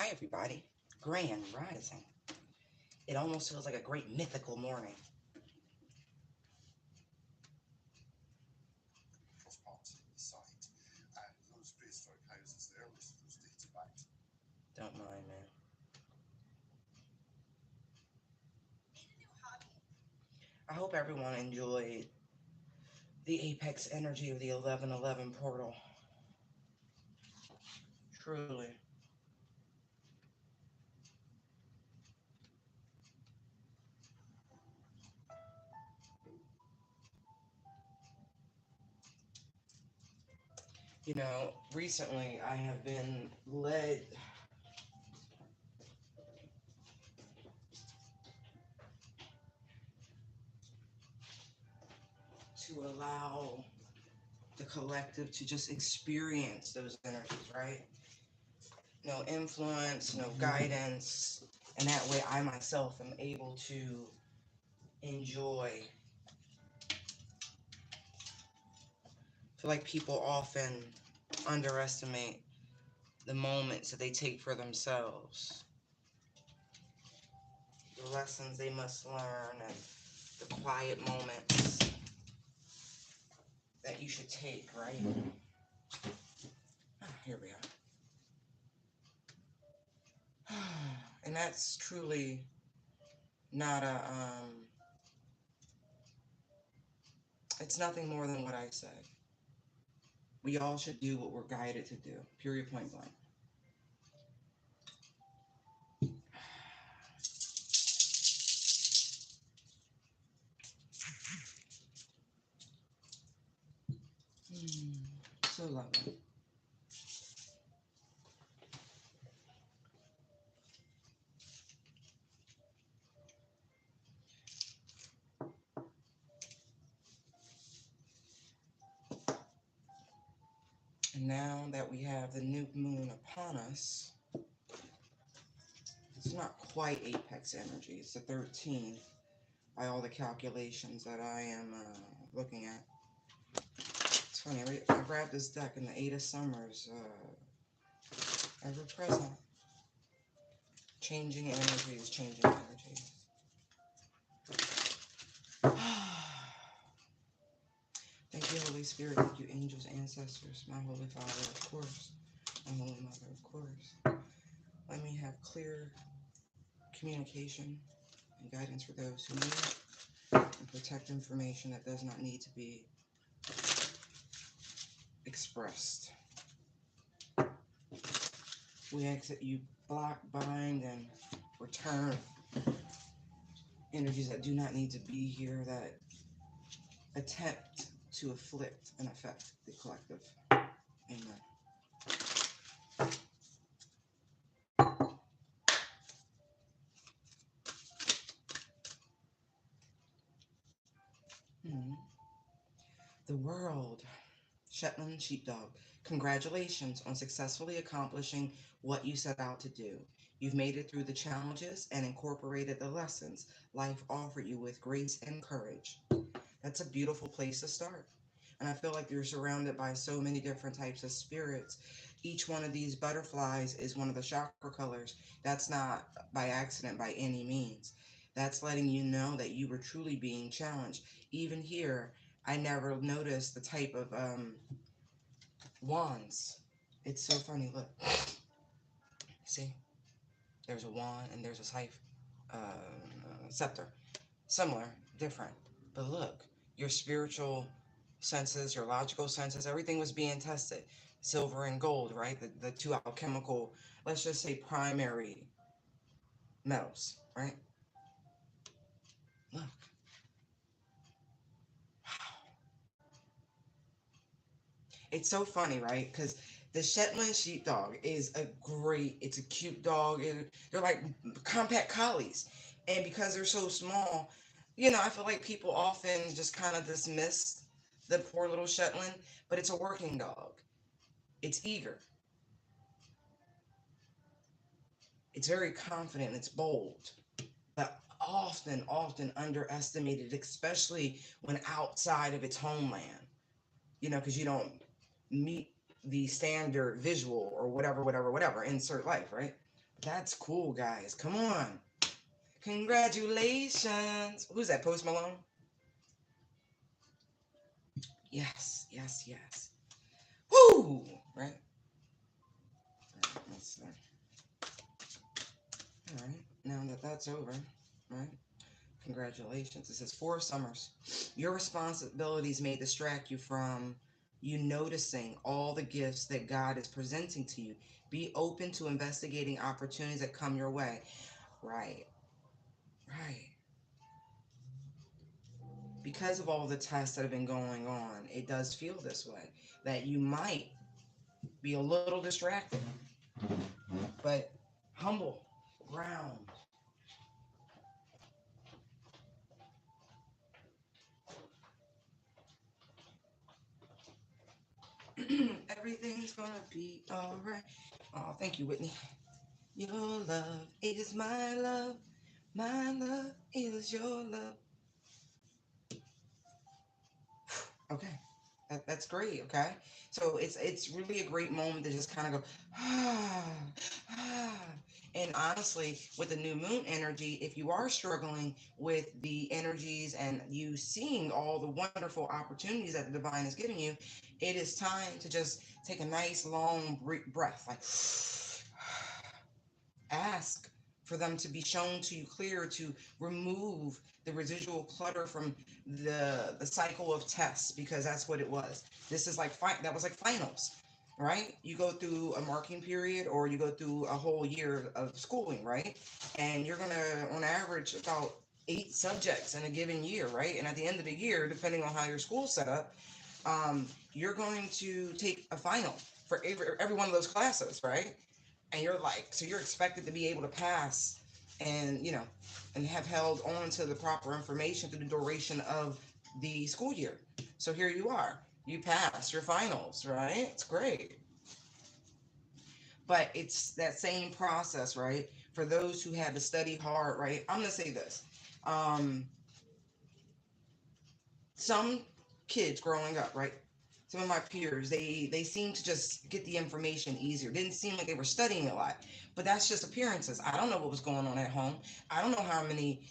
Hi, everybody. Grand Rising. It almost feels like a great mythical morning. Don't mind, man. I hope everyone enjoyed the apex energy of the 1111 portal. Truly. Recently I have been led to allow the collective to just experience those energies, right? No influence, no guidance, and that way I myself am able to enjoy. I feel like people often underestimate the moments that they take for themselves, the lessons they must learn, and the quiet moments that you should take, right? Here we are. And that's truly not it's nothing more than what I said. We all should do what we're guided to do, period, point blank. So lovely. And now that we have the new moon upon us, it's not quite apex energy. It's the 13th by all the calculations that I am looking at. It's funny, I grabbed this deck and the Eight of Summers, ever present. Changing energies, changing energies. Thank you, Holy Spirit. Thank you, angels, ancestors, my Holy Father, of course, my Holy Mother, of course. Let me have clear communication and guidance for those who need, and protect information that does not need to be expressed. We ask that you block, bind, and return energies that do not need to be here, that attempt to afflict and affect the collective. Amen. The world. Shetland sheepdog. Congratulations on successfully accomplishing what you set out to do. You've made it through the challenges and incorporated the lessons life offered you with grace and courage. That's a beautiful place to start. And I feel like you're surrounded by so many different types of spirits. Each one of these butterflies is one of the chakra colors. That's not by accident by any means. That's letting you know that you were truly being challenged. Even here, I never noticed the type of wands. It's so funny. Look, see, there's a wand and there's a scepter. Similar, different. But look, your spiritual senses, your logical senses, everything was being tested. Silver and gold, right? The two alchemical, let's just say primary metals, right? Look. Wow. It's so funny, right? Because the Shetland sheepdog is it's a cute dog. They're like compact collies. And because they're so small, I feel like people often just kind of dismiss the poor little Shetland, but it's a working dog. It's eager. It's very confident. It's bold. But often underestimated, especially when outside of its homeland. Because you don't meet the standard visual or whatever, insert life, right? That's cool, guys. Come on. Congratulations. Who's that? Post Malone? Yes, yes, yes. Woo! Right? Let's see. All right. Now that that's over, right? Congratulations. It says 4 summers. Your responsibilities may distract you from you noticing all the gifts that God is presenting to you. Be open to investigating opportunities that come your way. Right, right. Because of all the tests that have been going on, it does feel this way that you might be a little distracted, but humble, ground. Everything's gonna be all right. Oh, thank you, Whitney. Your love is my love. My love is your love. Okay. That's great. Okay. So it's really a great moment to just kind of go, ah, ah. And honestly, with the new moon energy, if you are struggling with the energies and you seeing all the wonderful opportunities that the divine is giving you, it is time to just take a nice long breath, like ask for them to be shown to you clear to remove the residual clutter from the cycle of tests, because that's what it was. This is like that was like finals, right? You go through a marking period or you go through a whole year of schooling, right? And you're gonna on average about 8 subjects in a given year, right? And at the end of the year, depending on how your school's set up, you're going to take a final for every one of those classes, right? And you're like, so you're expected to be able to pass and, and have held on to the proper information through the duration of the school year. So here you are, you passed your finals, right? It's great. But it's that same process, right? For those who had to study hard, right? I'm going to say this. Um, some kids growing up, right? Some of my peers, they seem to just get the information easier. Didn't seem like they were studying a lot, but that's just appearances. I don't know what was going on at home. I don't know how many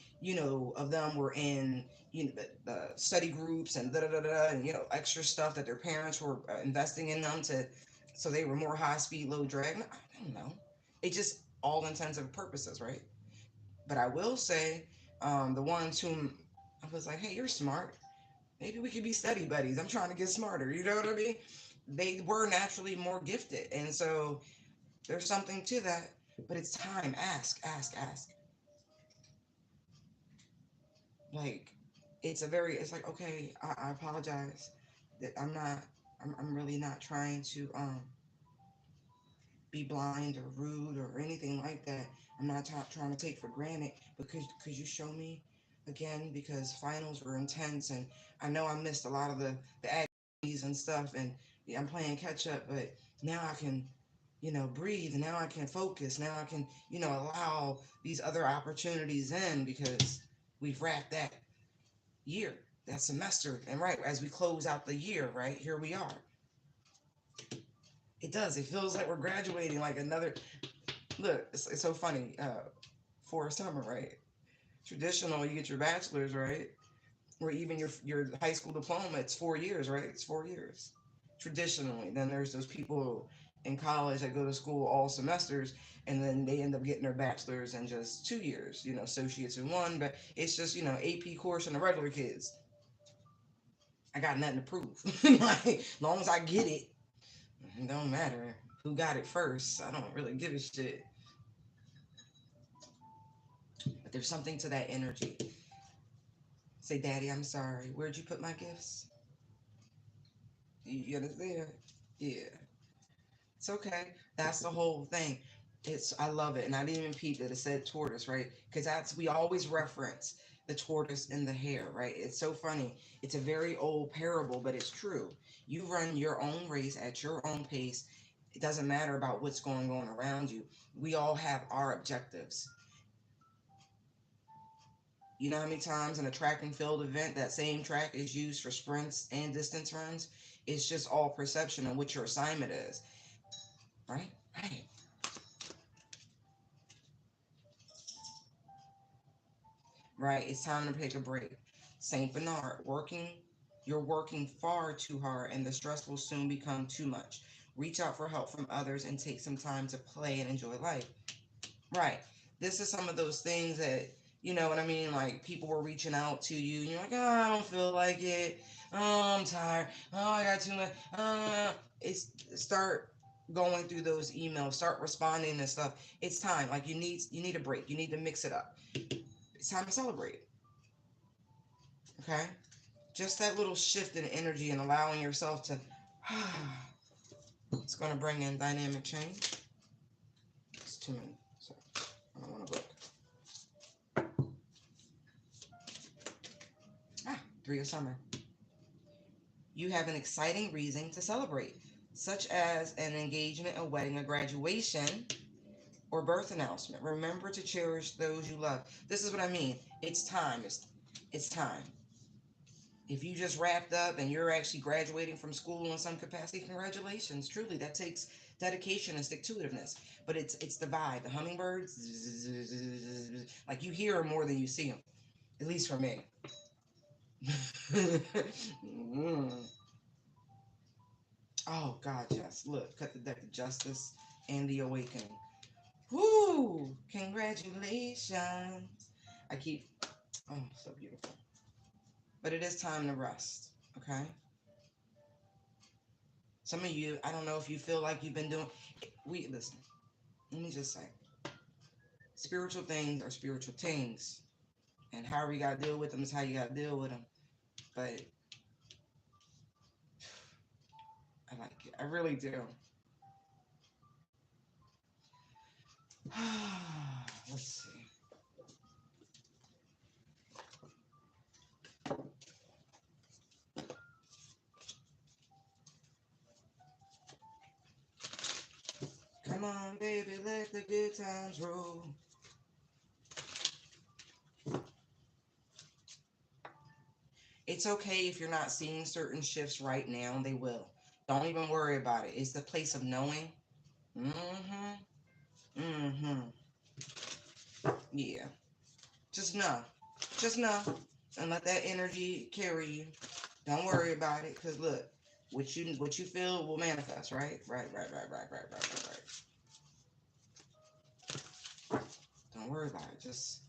of them were in the study groups and da da da da and extra stuff that their parents were investing in them to, so they were more high speed, low drag. I don't know. It just all intents and purposes, right? But I will say, the ones whom I was like, hey, you're smart, maybe we could be study buddies. I'm trying to get smarter. You know what I mean? They were naturally more gifted. And so there's something to that. But it's time. Ask, ask, ask. Like, it's like, okay, I apologize that I'm really not trying to be blind or rude or anything like that. I'm not trying to take for granted, but could you show me again, because finals were intense and I know I missed a lot of the activities and stuff, and yeah, I'm playing catch up, but now I can breathe, and now I can focus, now I can allow these other opportunities in, because we've wrapped that year, that semester, and right as we close out the year, right here we are. It does, it feels like we're graduating, like another. Look, it's so funny. For summer, right? Traditional, you get your bachelor's, right? Or even your high school diploma. It's 4 years, right? It's 4 years. Traditionally, then there's those people in college that go to school all semesters, and then they end up getting their bachelor's in just 2 years. Associates in one, but it's just AP course and the regular kids. I got nothing to prove. Like, as long as I get it, it don't matter who got it first. I don't really give a shit. But there's something to that energy. Say, Daddy, I'm sorry. Where'd you put my gifts? You understand? Yeah. It's okay. That's the whole thing. I love it. And I didn't even peep that it said tortoise, right? Because we always reference the tortoise and the hare, right? It's so funny. It's a very old parable, but it's true. You run your own race at your own pace. It doesn't matter about what's going on around you. We all have our objectives. You know how many times in a track and field event that same track is used for sprints and distance runs? It's just all perception of what your assignment is. Right? Right. right? It's time to take a break. Saint Bernard, you're working far too hard and the stress will soon become too much. Reach out for help from others and take some time to play and enjoy life. Right. This is some of those things that, you know what I mean? Like people were reaching out to you and you're like, oh, I don't feel like it. Oh, I'm tired. Oh, I got too much. It's start going through those emails, start responding and stuff. It's time. Like you need a break. You need to mix it up. It's time to celebrate. Okay? Just that little shift in energy and allowing yourself to it's gonna bring in dynamic change. It's too many. So I don't want to book. Three of summer. You have an exciting reason to celebrate, such as an engagement, a wedding, a graduation, or birth announcement. Remember to cherish those you love. This is what I mean. It's time. It's time. If you just wrapped up and you're actually graduating from school in some capacity, congratulations. Truly, that takes dedication and stick to itiveness. But it's the vibe. The hummingbirds, like you hear them more than you see them. At least for me. Oh God, yes. Look, cut the deck of justice and the awakening. Woo! Congratulations. I keep oh so beautiful. But it is time to rest. Okay? Some of you, I don't know if you feel like you've been doing we listen, let me just say, spiritual things are spiritual things. And however you gotta deal with them is how you gotta deal with them. But I like it. I really do. Let's see. Come on, baby, let the good times roll. It's okay if you're not seeing certain shifts right now. They will. Don't even worry about it. It's the place of knowing. Mm-hmm. Mm-hmm. Yeah. Just know. Just know. And let that energy carry you. Don't worry about it. Cause look, what you feel will manifest, right? Right. Don't worry about it. Just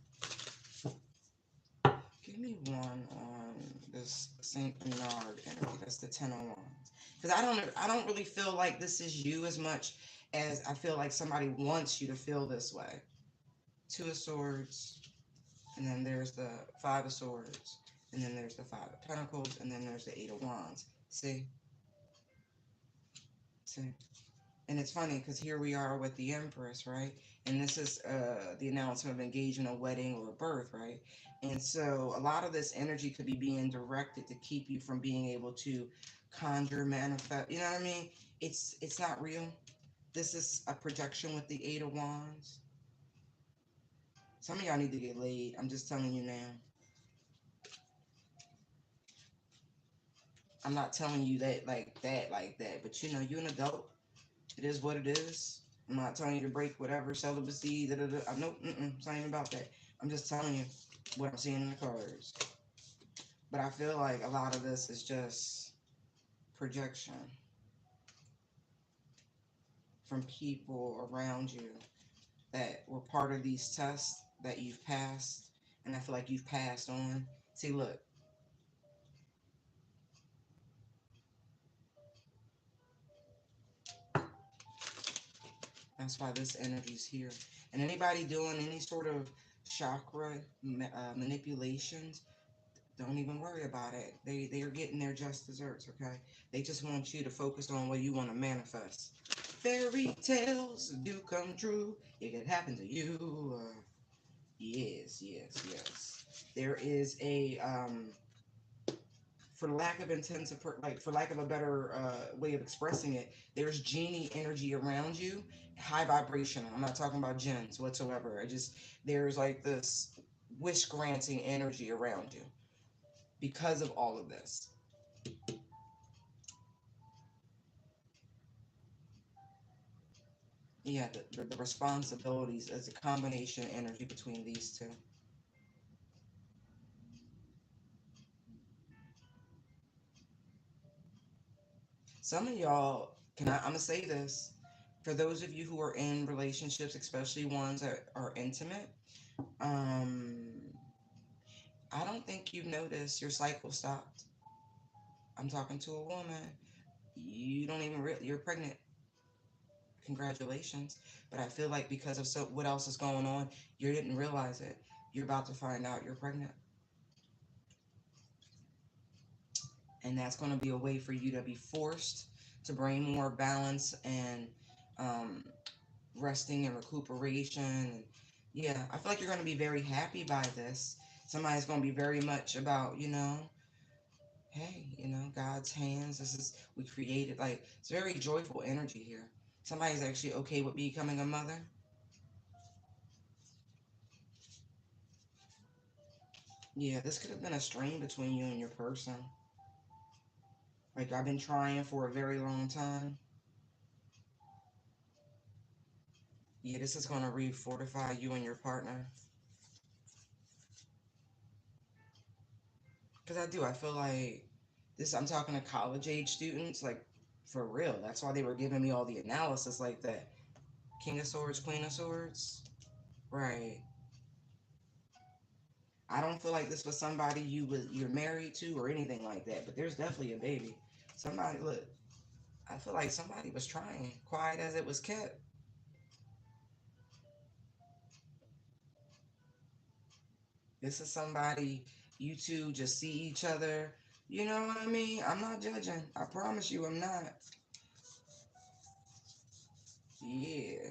give me one on this Saint Bernard energy. That's the 10 of Wands. Because I don't really feel like this is you as much as I feel like somebody wants you to feel this way. 2 of Swords, and then there's the 5 of Swords, and then there's the 5 of Pentacles, and then there's the 8 of Wands. See. And it's funny because here we are with the Empress, right? And this is the announcement of engagement, a wedding, or a birth, right? And so a lot of this energy could be being directed to keep you from being able to conjure, manifest. You know what I mean? It's not real. This is a projection with the 8 of Wands. Some of y'all need to get laid. I'm just telling you now. I'm not telling you that like that. But you know, you're an adult. It is what it is. I'm not telling you to break whatever celibacy. Da, da, da. I know. It's not even about that. I'm just telling you what I'm seeing in the cards. But I feel like a lot of this is just projection from people around you that were part of these tests that you've passed, and I feel like you've passed on. See, look, that's why this energy's here. And anybody doing any sort of chakra manipulations, don't even worry about it. They are getting their just desserts, okay? They just want you to focus on what you want to manifest. Fairy tales do come true. It could happen to you. Yes. There is a for lack of intensive like for lack of a better way of expressing it, there's genie energy around you, high vibrational. I'm not talking about jinns whatsoever. I just there's like this wish granting energy around you because of all of this. Yeah, the responsibilities as a combination energy between these two. Some of y'all, I'm gonna say this. For those of you who are in relationships, especially ones that are intimate, um, I don't think you've noticed your cycle stopped. I'm talking to a woman. You don't even you're pregnant. Congratulations. But I feel like because of what else is going on, you didn't realize it. You're about to find out you're pregnant. And that's going to be a way for you to be forced to bring more balance and um, resting and recuperation. And yeah, I feel like you're going to be very happy by this. Somebody's going to be very much about, hey, God's hands. This is, we created, like, it's very joyful energy here. Somebody's actually okay with becoming a mother. Yeah, this could have been a strain between you and your person. Like, I've been trying for a very long time. Yeah, this is going to re-fortify you and your partner. Because I do. I feel like this, I'm talking to college age students, like, for real. That's why they were giving me all the analysis like that. King of Swords, Queen of Swords. Right. I don't feel like this was somebody you're married to or anything like that, but there's definitely a baby. Somebody, look, I feel like somebody was trying, quiet as it was kept. This is somebody, you two just see each other. You know what I mean? I'm not judging. I promise you I'm not. Yeah.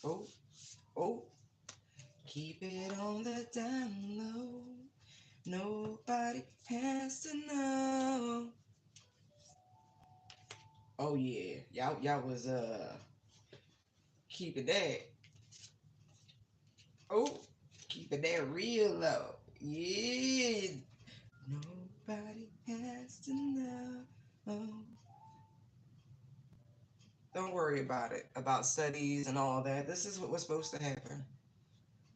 Oh, oh. Keep it on the down low. Nobody has to know. Oh yeah. Y'all was keeping that. Oh, keeping that real low. Yeah. Nobody has to know. Don't worry about it, about studies and all that. This is what was supposed to happen.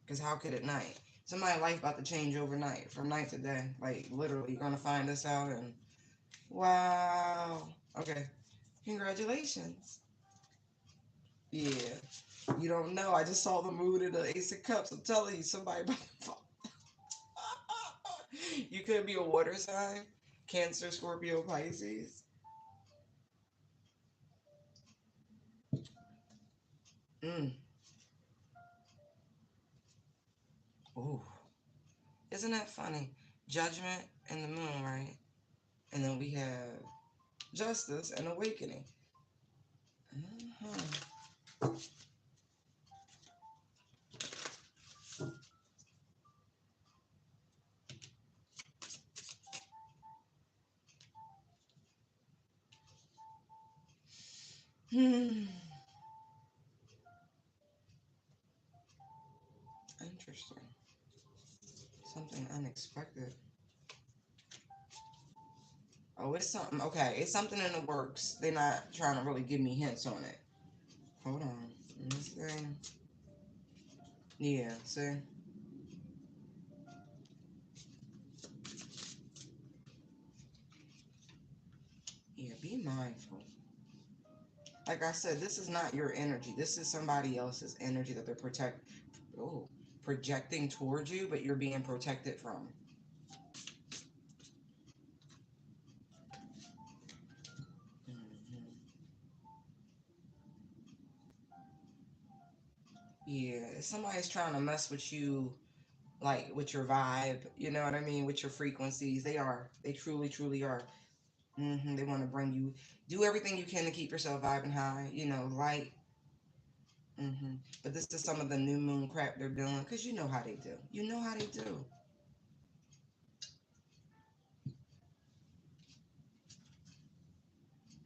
Because how could it not? Somebody's life about to change overnight, from night to day. Like, literally, you're going to find this out and wow. Okay. Congratulations. Yeah. You don't know. I just saw the mood of the Ace of Cups. I'm telling you, somebody about to fall. You could be a water sign. Cancer, Scorpio, Pisces. Mm. Ooh. Isn't that funny? Judgment and the moon, right? And then we have justice and awakening. Uh-huh. Hmm. Interesting. Something unexpected. Oh, it's something. Okay, it's something in the works. They're not trying to really give me hints on it. Hold on. This thing. Yeah, see? Yeah, be mindful. Like I said, this is not your energy. This is somebody else's energy that they're oh, projecting towards you, but you're being protected from. Hmm. Yeah, somebody's trying to mess with you, like with your vibe. You know what I mean? With your frequencies. They are. They truly, truly are. They want to bring you, do everything you can to keep yourself vibing high. Light. But this is some of the new moon crap they're doing because you know how they do. You know how they do.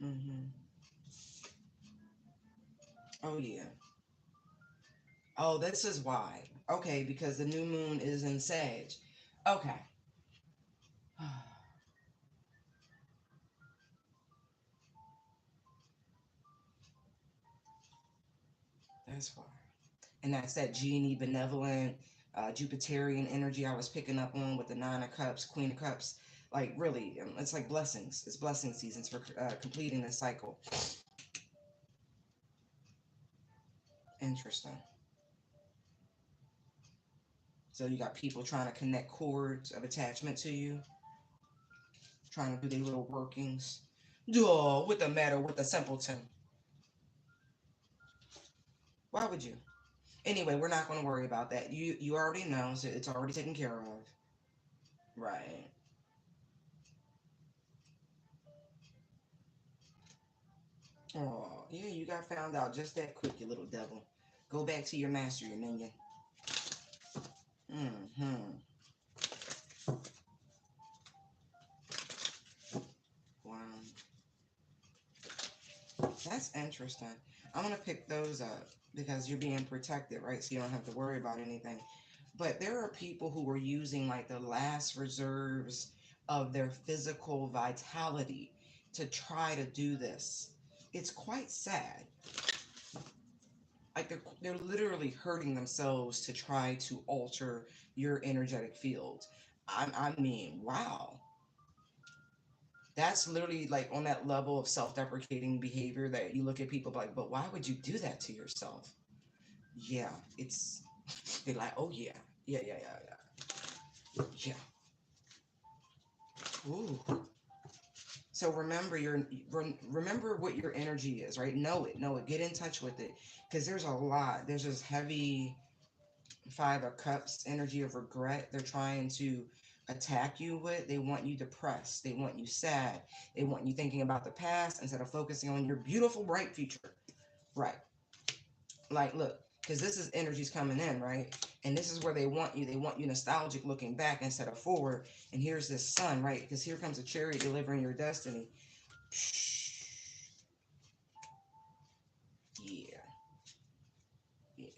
hmm Oh yeah. Oh, this is why. Okay, because the new moon is in Sag. Okay. That's why. And that's that genie, benevolent, Jupiterian energy I was picking up on with the Nine of Cups, Queen of Cups. Like really, it's like blessings. It's blessing seasons for completing this cycle. Interesting. So you got people trying to connect cords of attachment to you, trying to do their little workings. Duh, what the matter with the simpleton? Why would you? Anyway, we're not going to worry about that. You already know, so it's already taken care of. Right. Oh, yeah, you got found out just that quick, you little devil. Go back to your master, your minion. Mm-hmm. Wow. That's interesting. I'm gonna pick those up because you're being protected, right? So you don't have to worry about anything. But there are people who are using like the last reserves of their physical vitality to try to do this. It's quite sad. Like they're literally hurting themselves to try to alter your energetic field. I mean, wow. That's literally like on that level of self-deprecating behavior that you look at people like, but why would you do that to yourself? Yeah, it's they're like, oh yeah, yeah. Ooh. So remember remember what your energy is, right? Know it. Get in touch with it, because there's a lot. There's this heavy Five of Cups energy of regret. They're trying to attack you with. They want you depressed. They want you sad. They want you thinking about the past instead of focusing on your beautiful, bright future. Right. Like, look, because this is energies coming in, right? And this is where they want you. They want you nostalgic looking back instead of forward. And here's this sun, right? Because here comes a chariot delivering your destiny. Yeah. Yeah.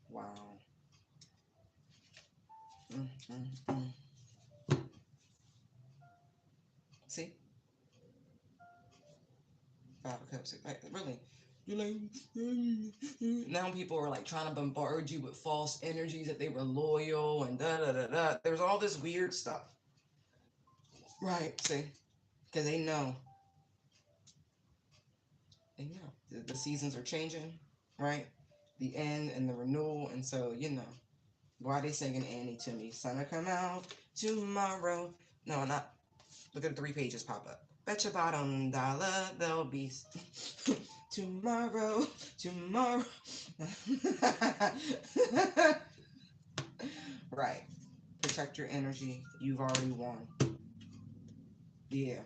Wow. Mm, mm, mm. See? Five of Cups. Like, really. You're like, now people are like trying to bombard you with false energies that they were loyal and da da da da. There's all this weird stuff. Right. See? Because they know the seasons are changing, right? The end and the renewal. And so, why are they singing Annie to me? Sun'll come out tomorrow. No, not. Look at the 3 pages pop up. Bet your bottom dollar there'll be tomorrow, tomorrow. Right. Protect your energy. You've already won. Yeah.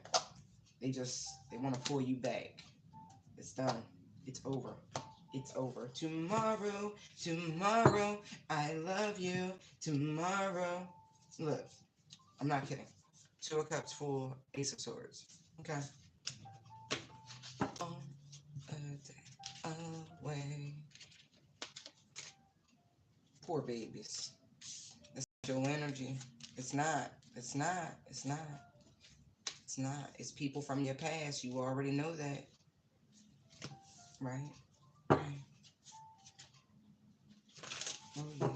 They want to pull you back. It's done. It's over. It's over. Tomorrow, tomorrow, I love you. Tomorrow. Look, I'm not kidding. 2 of Cups full, Ace of Swords. Okay. On a day away. Poor babies. It's not your energy. It's not. It's not. It's not. It's not. It's people from your past. You already know that. Right? Right. Oh, yeah.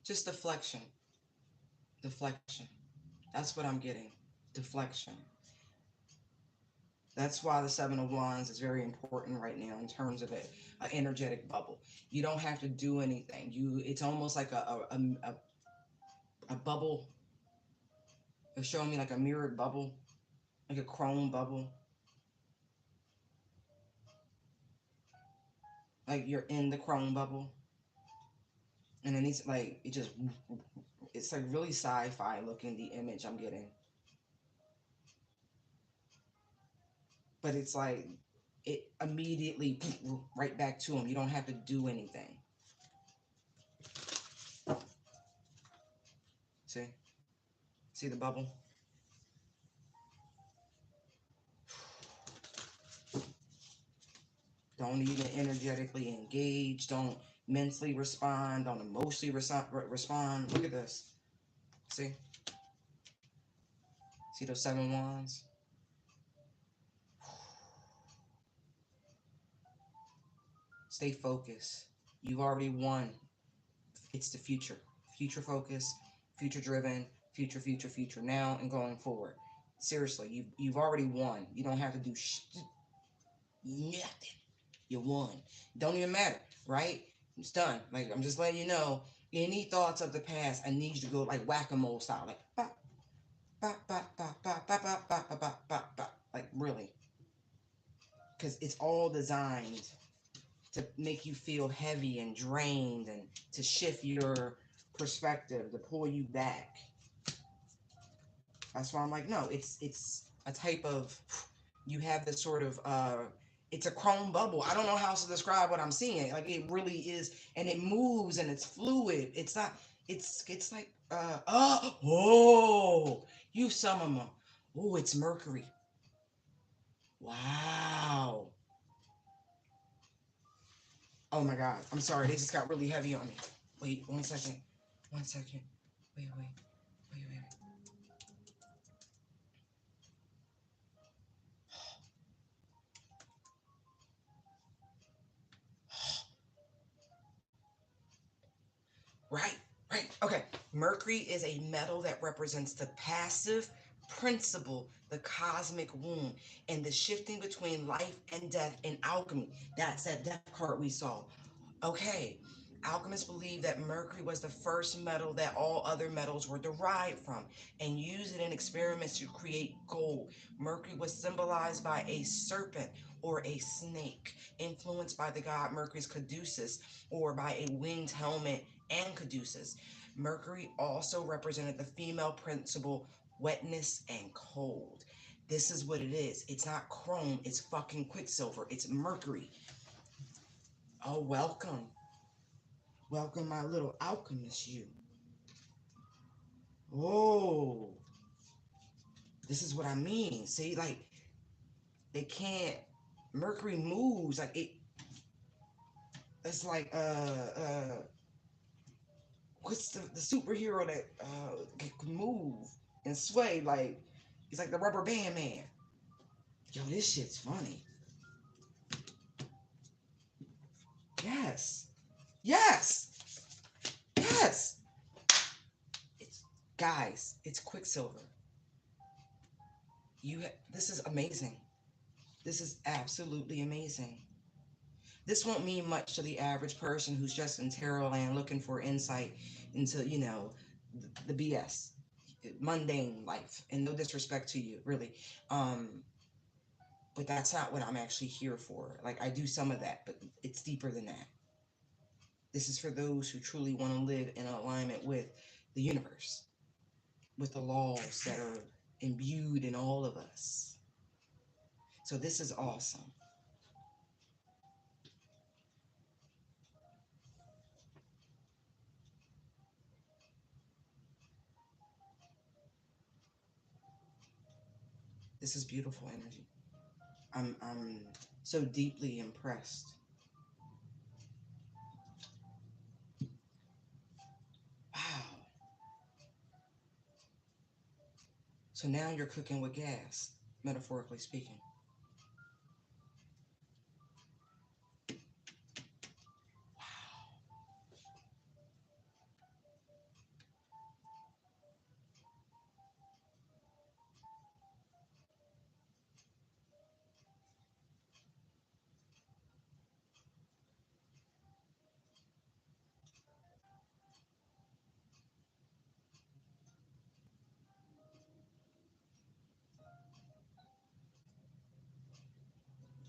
Just deflection. Deflection. That's what I'm getting. Deflection. That's why the Seven of Wands is very important right now in terms of an energetic bubble. You don't have to do anything. It's almost like a bubble. It's showing me like a mirrored bubble, like a chrome bubble. Like you're in the chrome bubble, and then it's like really sci-fi looking, the image I'm getting. But it's like it immediately right back to him. You don't have to do anything. See? See the bubble? Don't even energetically engage. Don't mentally respond. Don't emotionally respond. Look at this. See? See those 7 wands? Stay focused. You've already won. It's the future. Future focus, future driven, future now and going forward. Seriously, you've already won. You don't have to do nothing. You won. Don't even matter, right? It's done. Like, I'm just letting you know. Any thoughts of the past, I need you to go like whack-a-mole style, like ba ba ba ba ba ba ba ba ba ba ba ba. Like, really, because it's all designed to make you feel heavy and drained, and to shift your perspective, to pull you back. That's why I'm like, no, it's a type of, you have this sort of it's a chrome bubble. I don't know how else to describe what I'm seeing. Like, it really is, and it moves and it's fluid. It's not. It's like oh, you some of them. Oh, it's Mercury. Wow. Oh my God. I'm sorry. They just got really heavy on me. Wait, 1 second. 1 second. Wait. Right, right. Okay. Mercury is a metal that represents the passive principle, the cosmic womb, and the shifting between life and death in alchemy. That's that death card we saw. Okay. Alchemists believe that Mercury was the first metal that all other metals were derived from, and used it in experiments to create gold. Mercury was symbolized by a serpent or a snake, influenced by the god Mercury's caduceus, or by a winged helmet and caduceus. Mercury also represented the female principle, wetness and cold. This is what it is. It's not chrome, it's fucking quicksilver. It's Mercury. Oh, welcome. Welcome, my little alchemist, you. Oh, this is what I mean. See, like, they can't. Mercury moves like it. It's like what's the superhero that can move and sway like he's like the rubber band man. Yo, this shit's funny. Yes, yes, yes. It's guys. It's Quicksilver. This is amazing. This is absolutely amazing. This won't mean much to the average person who's just in tarot land looking for insight into, the BS, mundane life. And no disrespect to you, really. But that's not what I'm actually here for. Like, I do some of that, but it's deeper than that. This is for those who truly want to live in alignment with the universe, with the laws that are imbued in all of us. So this is awesome. This is beautiful energy. I'm so deeply impressed. Wow. So now you're cooking with gas, metaphorically speaking.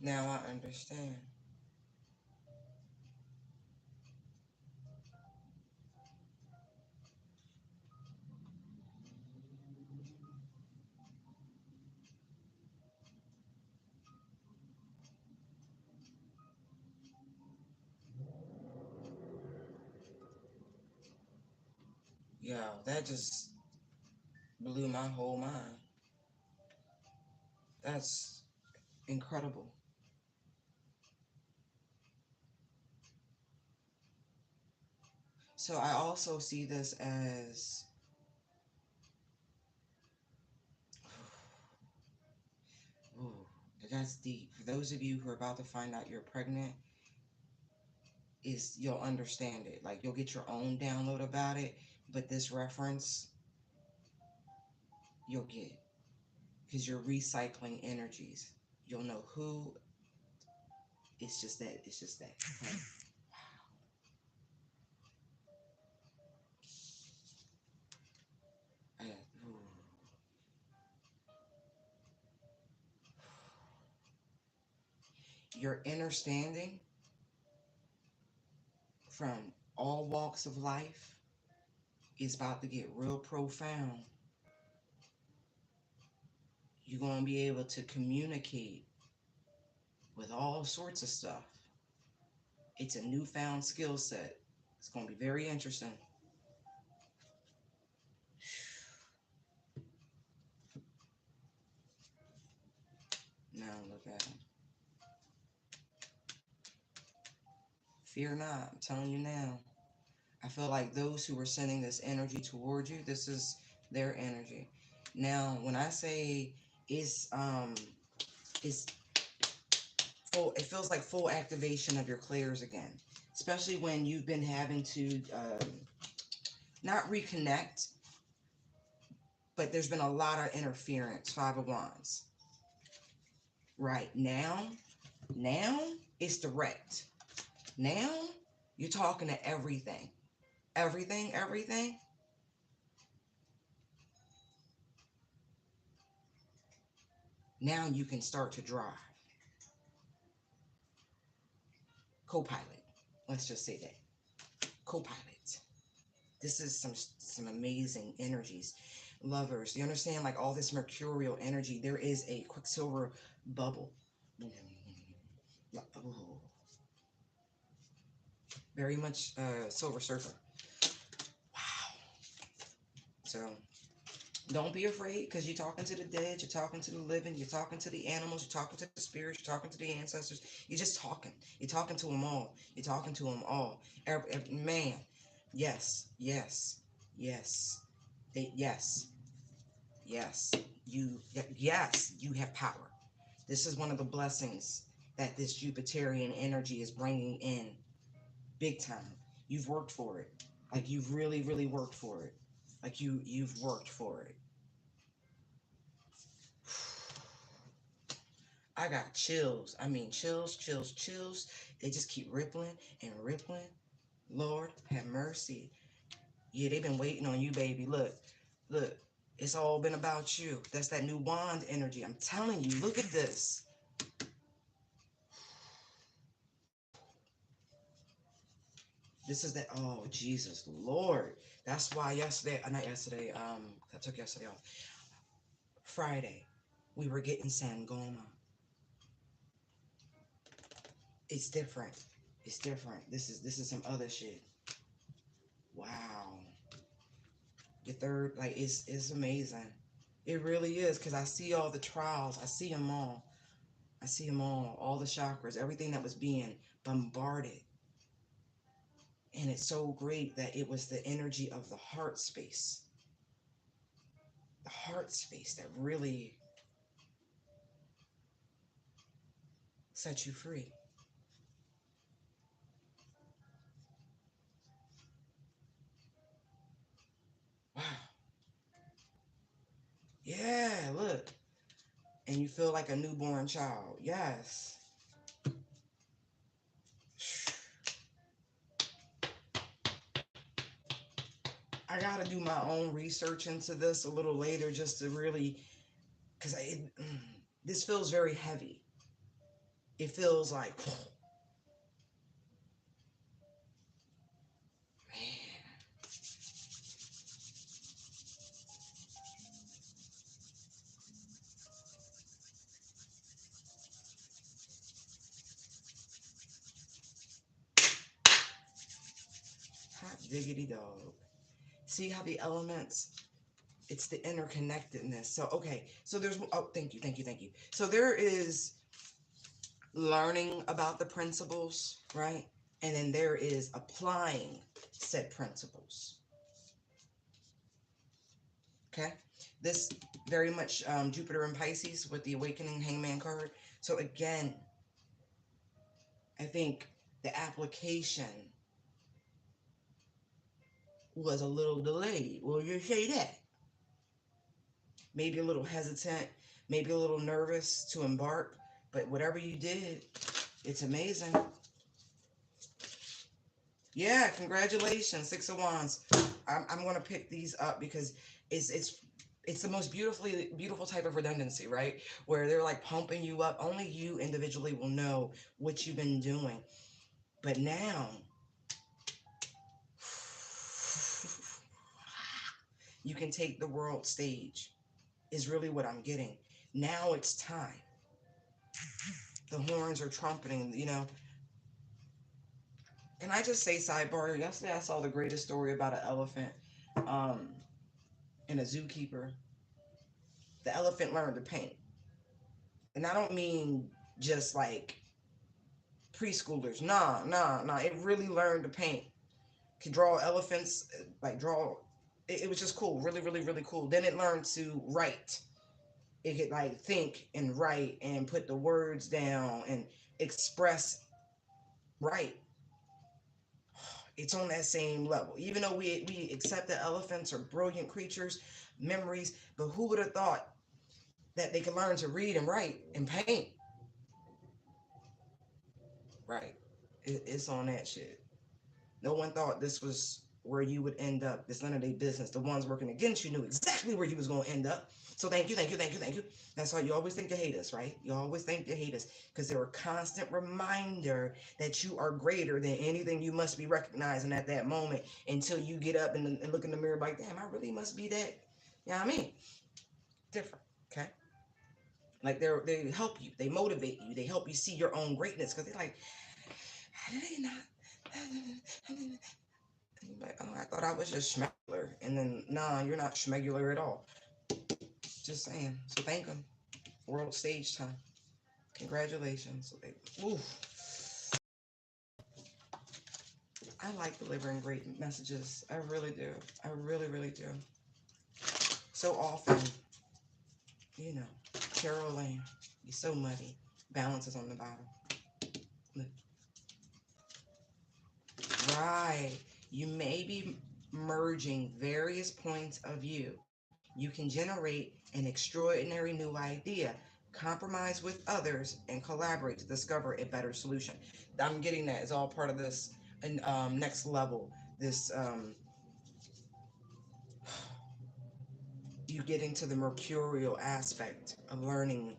Now I understand. Yo, that just blew my whole mind. That's incredible. So I also see this as, ooh, that's deep. For those of you who are about to find out you're pregnant, is you'll understand it. Like you'll get your own download about it, but this reference you'll get because you're recycling energies. You'll know who. It's just that. It's just that. Okay? Uh, your understanding from all walks of life is about to get real profound. You're going to be able to communicate with all sorts of stuff. It's a newfound skill set. It's going to be very interesting. Now look at it. Fear not. I'm telling you now. I feel like those who were sending this energy towards you, this is their energy. Now, when I say it's full, it feels like full activation of your clairs again, especially when you've been having to not reconnect, but there's been a lot of interference. Five of Wands. Right now it's direct. Now you're talking to everything, everything. Now you can start to drive. Co-pilot. Let's just say that. Co-pilot. This is some amazing energies. Lovers, you understand, like all this mercurial energy, there is a quicksilver bubble. Very much Silver Surfer. Wow. So don't be afraid, because you're talking to the dead, you're talking to the living, you're talking to the animals, you're talking to the spirits, you're talking to the ancestors. You're just talking. You're talking to them all. You're talking to them all. Man, yes, yes, yes, yes, yes. Yes, you have power. This is one of the blessings that this Jupiterian energy is bringing in big time. You've worked for it. Like you've really, really worked for it. Like you've worked for it. I got chills. I mean, chills, chills, chills. They just keep rippling and rippling. Lord, have mercy. Yeah, they've been waiting on you, baby. Look, look. It's all been about you. That's that new wand energy. I'm telling you, look at this. This is that. Oh, Jesus, Lord. That's why yesterday, not yesterday, I took yesterday off. Friday, we were getting Sangoma. It's different. It's different. This is some other shit. Wow. Your third, like it's amazing. It really is, because I see all the trials. I see them all. I see them all the chakras, everything that was being bombarded. And it's so great that it was the energy of the heart space that really set you free. Wow. Yeah, look. And you feel like a newborn child. Yes. I gotta do my own research into this a little later, just to really, because this feels very heavy. It feels like, man, hot diggity dog. See how the elements, it's the interconnectedness. So, okay, so there's, oh, thank you, thank you, thank you. So there is learning about the principles, right? And then there is applying said principles. Okay, this very much Jupiter and Pisces with the awakening hangman card. So again, I think The application was a little delayed. Well, you say that. Maybe a little hesitant, maybe a little nervous to embark, but whatever you did, it's amazing. Yeah, congratulations, Six of Wands. I'm gonna pick these up because it's the most beautiful type of redundancy, right? Where they're like pumping you up. Only you individually will know what you've been doing. But now you can take the world stage, is really what I'm getting. Now it's time. The horns are trumpeting, you know. Can I just say sidebar? Yesterday I saw the greatest story about an elephant um, and a zookeeper. The elephant learned to paint. And I don't mean just like preschoolers. Nah, nah, nah. It really learned to paint. Could draw elephants, like draw. It was just cool. Really, really, really cool. Then it learned to write. It could like think and write and put the words down and express, right. It's on that same level. Even though we accept that elephants are brilliant creatures, memories, but who would have thought that they could learn to read and write and paint? Right. It's on that shit. No one thought this was where you would end up. It's none of their business. The ones working against you knew exactly where you was going to end up. So thank you, thank you, thank you, thank you. That's why you always think you hate us, right? You always think you hate us because they're a constant reminder that you are greater than anything you must be recognizing at that moment until you get up and look in the mirror like, damn, I really must be that. You know what I mean? Different, okay? Like they help you, they motivate you, they help you see your own greatness because they're like, how did they not? Like, oh, I thought I was just schmegular. And then, nah, you're not schmegular at all. Just saying. So thank them. World stage time. Congratulations. Ooh, I like delivering great messages. I really do. I really, really do. So often, you know, Carol Lane, you're so muddy. Balance is on the bottom. Look. Right. You may be merging various points of view. You can generate an extraordinary new idea, compromise with others, and collaborate to discover a better solution. I'm getting that as all part of this and next level. This you get into the mercurial aspect of learning,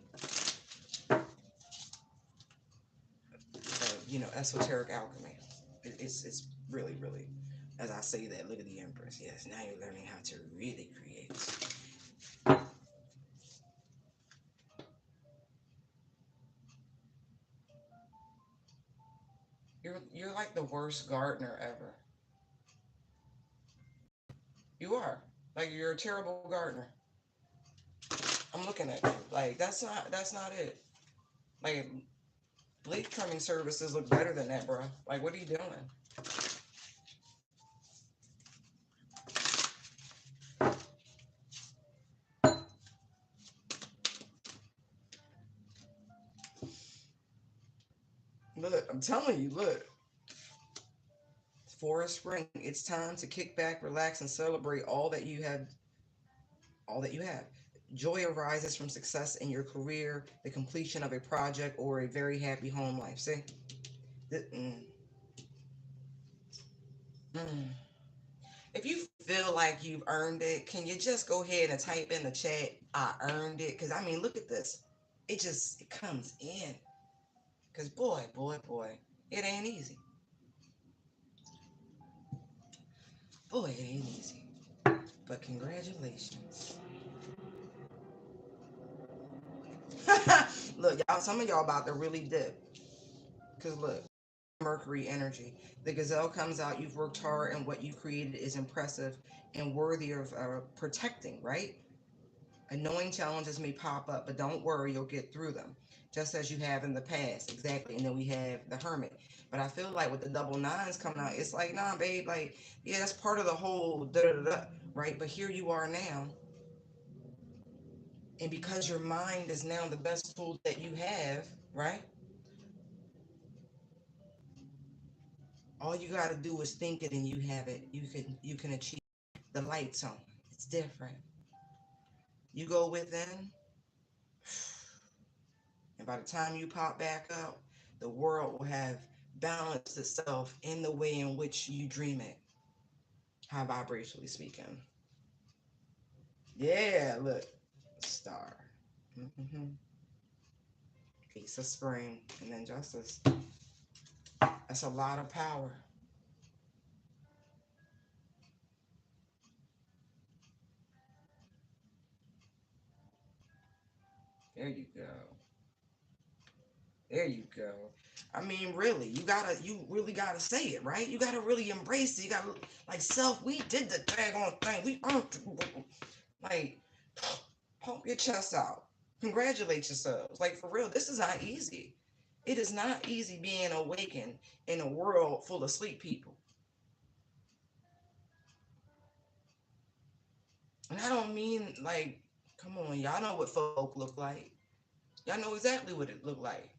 esoteric alchemy. It's really really, as I say that. Look at the Empress. Yes, now you're learning how to really create. You're like the worst gardener ever. You are. Like you're a terrible gardener. I'm looking at you. Like that's not it. Like leaf trimming services look better than that, bro. Like what are you doing? Look, I'm telling you, look. Forest spring. It's time to kick back, relax, and celebrate all that you have. Joy arises from success in your career, the completion of a project, or a very happy home life. See? Mm, mm. If you feel like you've earned it, can you just go ahead and type in the chat, I earned it? Because, I mean, look at this. It comes in. Because, boy, boy, boy, it ain't easy. Boy, it ain't easy. But congratulations. Look, y'all, some of y'all about to really dip. Because, look, Mercury energy. The gazelle comes out, you've worked hard, and what you created is impressive and worthy of protecting, right? Annoying challenges may pop up, but don't worry, you'll get through them, just as you have in the past. Exactly. And then we have the Hermit. But I feel like with the double nines coming out, it's like, nah, babe, like, yeah, that's part of the whole da da da da, right? But here you are now. And because your mind is now the best tool that you have, right? All you got to do is think it and you have it. You can achieve. The lights on. It's different. You go within, and by the time you pop back out, the world will have balanced itself in the way in which you dream it. High vibrationally speaking. Yeah, look. Star. Mm-hmm. Piece of spring. And then justice. That's a lot of power. There you go. There you go. I mean, really, you really gotta say it, right? You gotta really embrace it. You gotta, like, self, we did the daggone thing. We earned, like, pump your chest out. Congratulate yourselves. Like, for real, this is not easy. It is not easy being awakened in a world full of sleep people. And I don't mean, like, come on, y'all know what folk look like. Y'all know exactly what it looked like.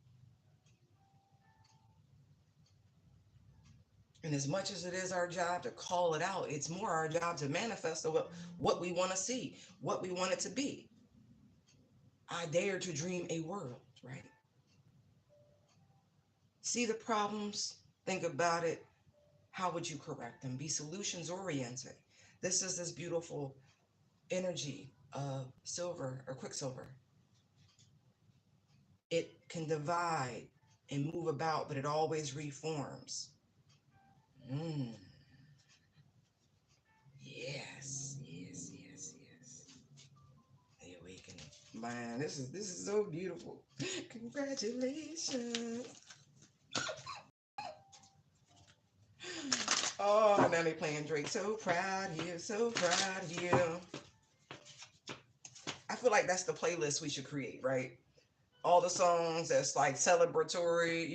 And as much as it is our job to call it out, it's more our job to manifest what we want to see, what we want it to be. I dare to dream a world, right? See the problems, think about it. How would you correct them? Be solutions oriented. This is this beautiful energy of silver or quicksilver. It can divide and move about, but it always reforms. Mm, yes, yes, yes, yes. The awakening. Man, this is so beautiful. Congratulations. Oh, now they playing Drake. So proud of you, so proud of you. I feel like that's the playlist we should create, right? All the songs that's like celebratory,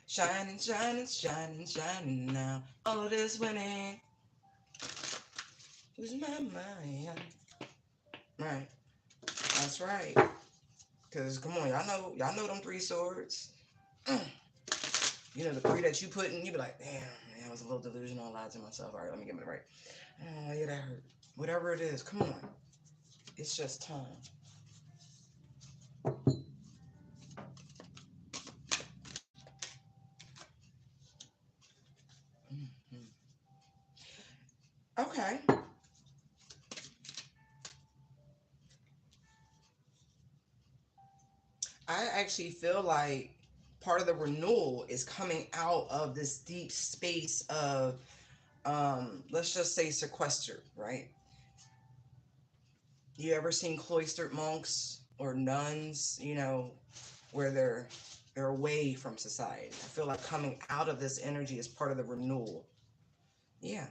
shining, shining, shining, shining now. All of this winning. Who's my mind? Right. That's right. Cause come on, y'all know them three swords. The three that you put in, you be like, damn, man, I was a little delusional, I lied to myself. All right, let me get it right. Oh, yeah, that hurt. Whatever it is, come on. It's just time. Mhm. Okay. I actually feel like part of the renewal is coming out of this deep space of, let's just say, sequestered, right? You ever seen cloistered monks or nuns, where they're away from society? I feel like coming out of this energy is part of the renewal. Yeah.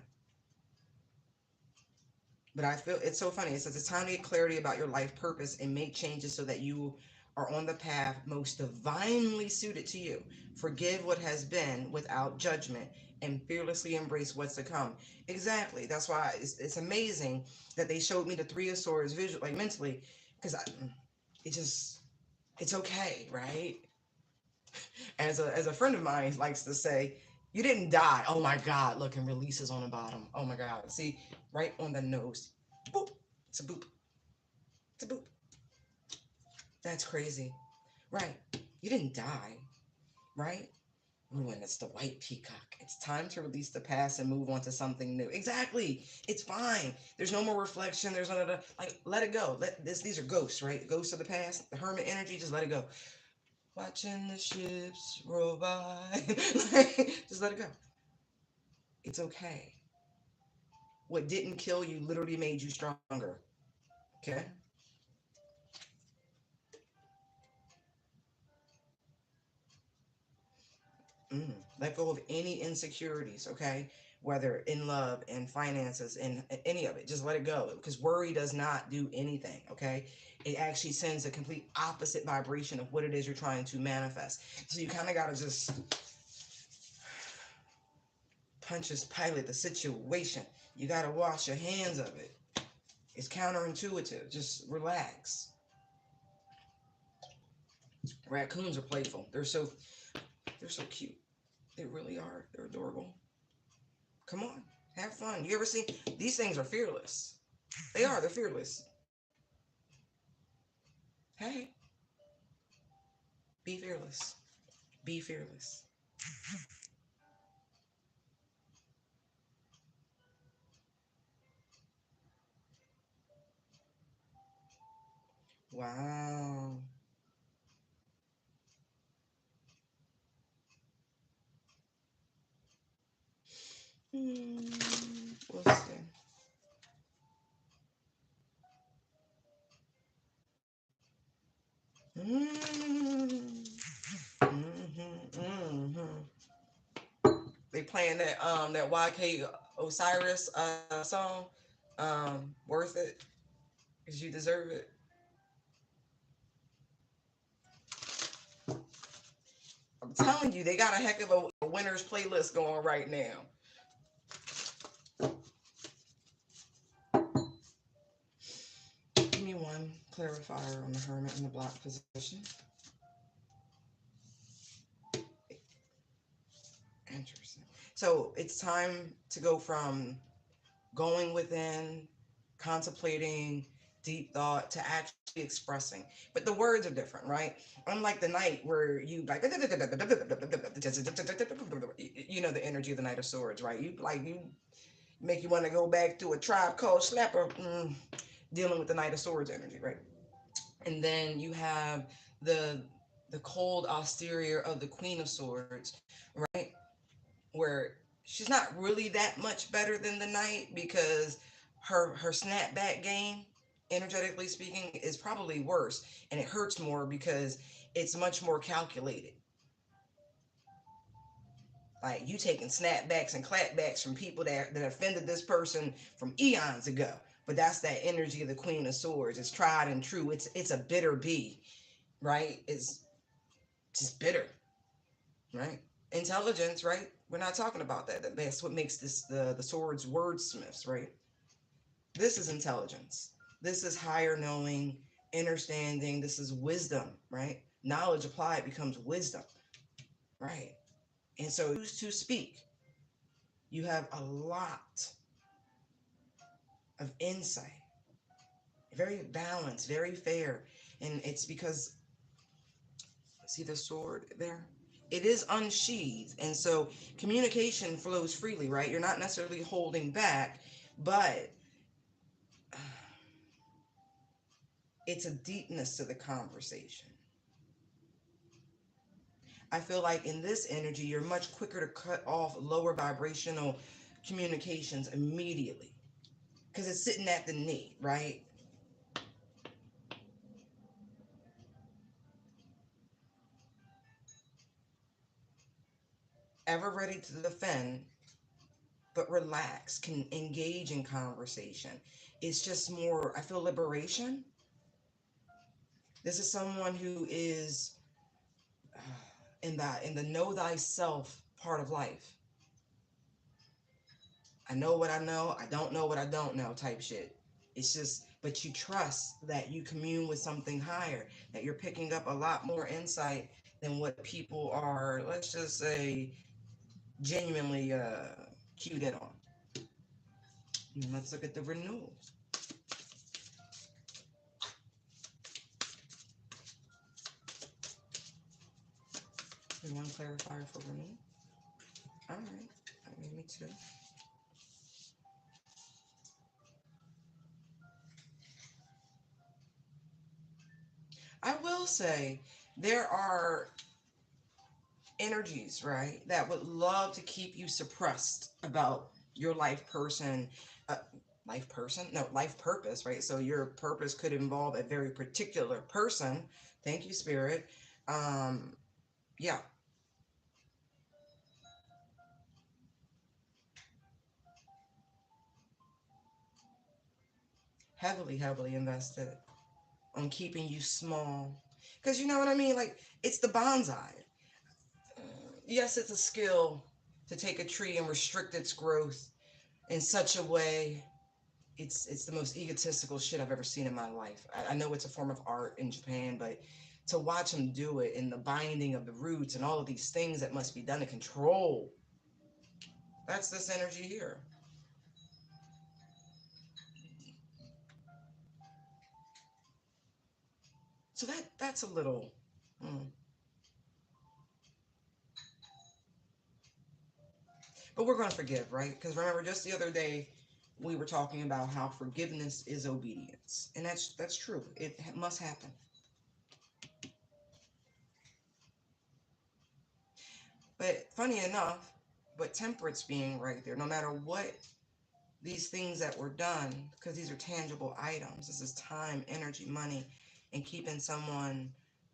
But I feel it's so funny. It says it's time to get clarity about your life purpose and make changes so that you are on the path most divinely suited to you. Forgive what has been without judgment and fearlessly embrace what's to come. Exactly. That's why it's amazing that they showed me the Three of Swords visual, like mentally, because it just, it's okay, right? As a friend of mine likes to say, you didn't die. Oh my God, look, and releases on the bottom. Oh my God. See, right on the nose. Boop. It's a boop. It's a boop. That's crazy. Right. You didn't die, right? Ooh, and it's the white peacock. It's time to release the past and move on to something new. Exactly. It's fine. There's no more reflection. There's none of the, like, let it go. These are ghosts, right? Ghosts of the past, the hermit energy, just let it go. Watching the ships roll by. Just let it go. It's okay. What didn't kill you literally made you stronger. Okay? Mm. Let go of any insecurities, okay? Whether in love and finances and any of it, just let it go because worry does not do anything, okay? It actually sends a complete opposite vibration of what it is you're trying to manifest. So you kind of got to just punches pilot the situation. You got to wash your hands of it. It's counterintuitive. Just relax. Raccoons are playful. They're so cute. They really are. They're adorable. Come on, have fun. You ever see these things are fearless? They are. They're fearless. Hey, be fearless. Be fearless. Wow. We'll see. Mm, hmm. They playing that YK Osiris song. Worth it because you deserve it. I'm telling you, they got a heck of a winners playlist going right now. Give me one clarifier on the Hermit in the block position. Interesting. So it's time to go from going within, contemplating, deep thought to actually expressing. But the words are different, right? Unlike the night where you like, you know, the energy of the Knight of Swords, right? You make you want to go back to a Tribe Called Slapper, dealing with the Knight of Swords energy, right? And then you have the the cold austere of the Queen of Swords, right? Where she's not really that much better than the Knight because her snapback game, energetically speaking, is probably worse, and it hurts more because it's much more calculated. Like you taking snapbacks and clapbacks from people that offended this person from eons ago. But that's that energy of the Queen of Swords. It's tried and true. It's a bitter bee, right? It's just bitter, right? Intelligence, right? We're not talking about that. That's what makes this the swords wordsmiths, right? This is intelligence. This is higher knowing, understanding. This is wisdom, right? Knowledge applied becomes wisdom, right? And so choose to speak. You have a lot of insight, very balanced, very fair. And it's because, see the sword there? It is unsheathed. And so communication flows freely, right? You're not necessarily holding back, but it's a deepness to the conversation. I feel like in this energy, you're much quicker to cut off lower vibrational communications immediately because it's sitting at the knee, right? Ever ready to defend, but relax, can engage in conversation. It's just more, I feel liberation. This is someone who is in the know thyself part of life. I know what I know. I don't know what I don't know type shit. It's just, but you trust that you commune with something higher, that you're picking up a lot more insight than what people are, let's just say, genuinely cued in on. And let's look at the renewal. You want to clarifier for renewal? All right. Me too. I will say there are energies, right, that would love to keep you suppressed about your uh, life person, no, life purpose, right? So your purpose could involve a very particular person. Thank you, Spirit. Um, yeah, heavily, heavily invested on keeping you small. Because you know what I mean? Like, it's the bonsai. Yes, it's a skill to take a tree and restrict its growth in such a way. It's the most egotistical shit I've ever seen in my life. I know it's a form of art in Japan, but to watch him do it, and the binding of the roots and all of these things that must be done to control. That's this energy here. So that's a little. mm. But we're going to forgive, right? Because remember, just the other day, we were talking about how forgiveness is obedience, and that's true. It must happen. But funny enough, but temperance being right there, no matter what these things that were done, because these are tangible items. This is time, energy, money, and keeping someone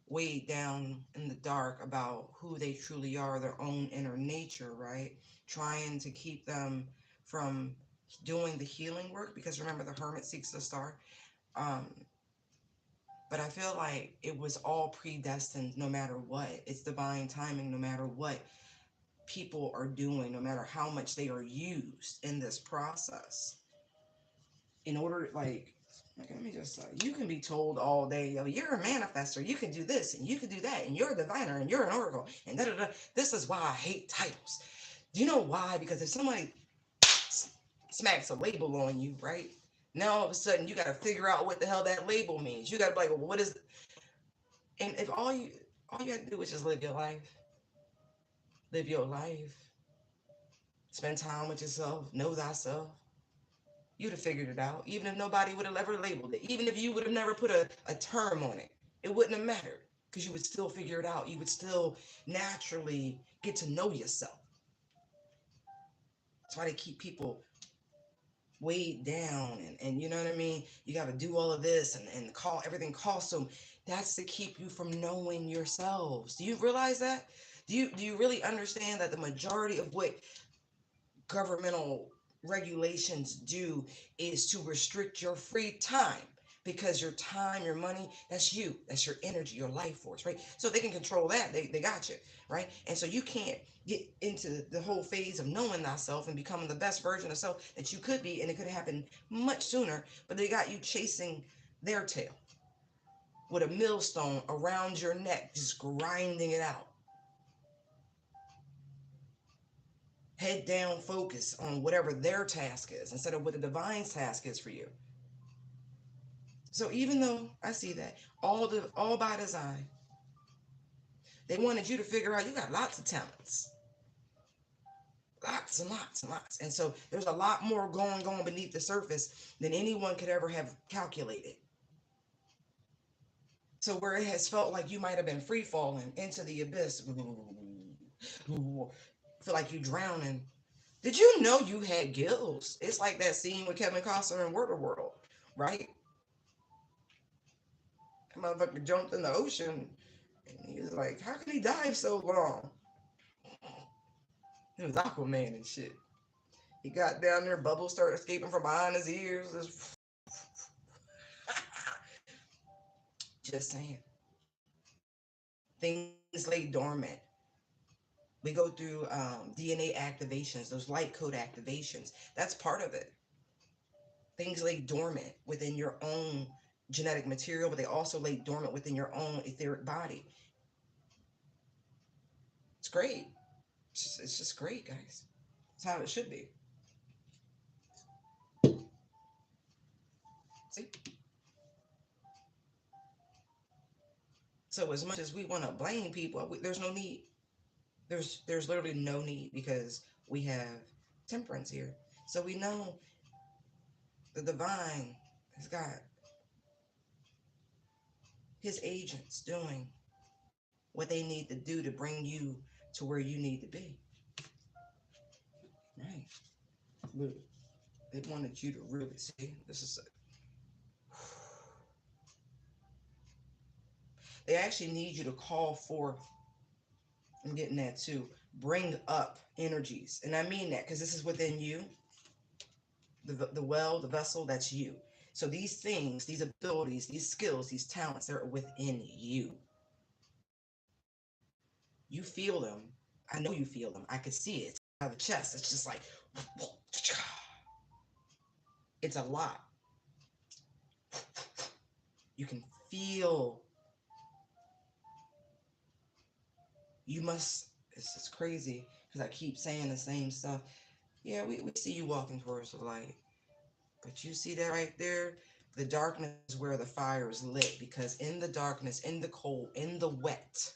weighed down in the dark about who they truly are, their own inner nature, right? Trying to keep them from doing the healing work, because remember, the hermit seeks the star. Um, but I feel like it was all predestined no matter what. It's divine timing no matter what people are doing, no matter how much they are used in this process. In order, like let me just say, you can be told all day, yo, you're a manifester, you can do this and you can do that, and you're a diviner and you're an oracle, and da da da. This is why I hate titles. Do you know why? Because if somebody smacks a label on you, right? Now all of a sudden you got to figure out what the hell that label means. You got to be like, well, what is it? And if all you got to do is just live your life, spend time with yourself, know thyself, you'd have figured it out, even if nobody would have ever labeled it. Even if you would have never put a term on it, it wouldn't have mattered, because you would still figure it out. You would still naturally get to know yourself. That's why they keep people weighed down, and you know what I mean? You got to do all of this, and call everything costs them. That's to keep you from knowing yourselves. Do you realize that? Do you really understand that the majority of what governmental regulations do is to restrict your free time, because your time, your money, that's you, that's your energy, your life force, right? So they can control that. They got you, right? And so you can't get into the whole phase of knowing thyself and becoming the best version of self that you could be, and it could happen much sooner. But they got you chasing their tail with a millstone around your neck, just grinding it out. Head down, focus on whatever their task is instead of what the divine's task is for you. So even though I see that all by design, they wanted you to figure out you got lots of talents, lots and lots and lots, and so there's a lot more going on beneath the surface than anyone could ever have calculated. So where it has felt like you might have been free falling into the abyss, feel like you drowning. Did you know you had gills? It's like that scene with Kevin Costner in Waterworld, right? That motherfucker jumped in the ocean, and he was like, "How can he dive so long?" It was Aquaman and shit. He got down there, bubbles started escaping from behind his ears. Just saying, things lay dormant. We go through DNA activations, those light code activations. That's part of it. Things lay dormant within your own genetic material, but they also lay dormant within your own etheric body. It's great. It's just great, guys. It's how it should be. See? So as much as we want to blame people, there's no need. There's literally no need, because we have temperance here. So we know the divine has got his agents doing what they need to do to bring you to where you need to be. Right. But they wanted you to really see this is they actually need you to call forth. I'm getting that too. Bring up energies. And I mean that because this is within you. The well, the vessel, that's you. So these things, these abilities, these skills, these talents, they're within you. You feel them. I know you feel them. I could see it. It's out of the chest. It's just like, it's a lot. You can feel You must, it's crazy because I keep saying the same stuff. Yeah, we see you walking towards the light. But you see that right there? The darkness is where the fire is lit, because in the darkness, in the cold, in the wet,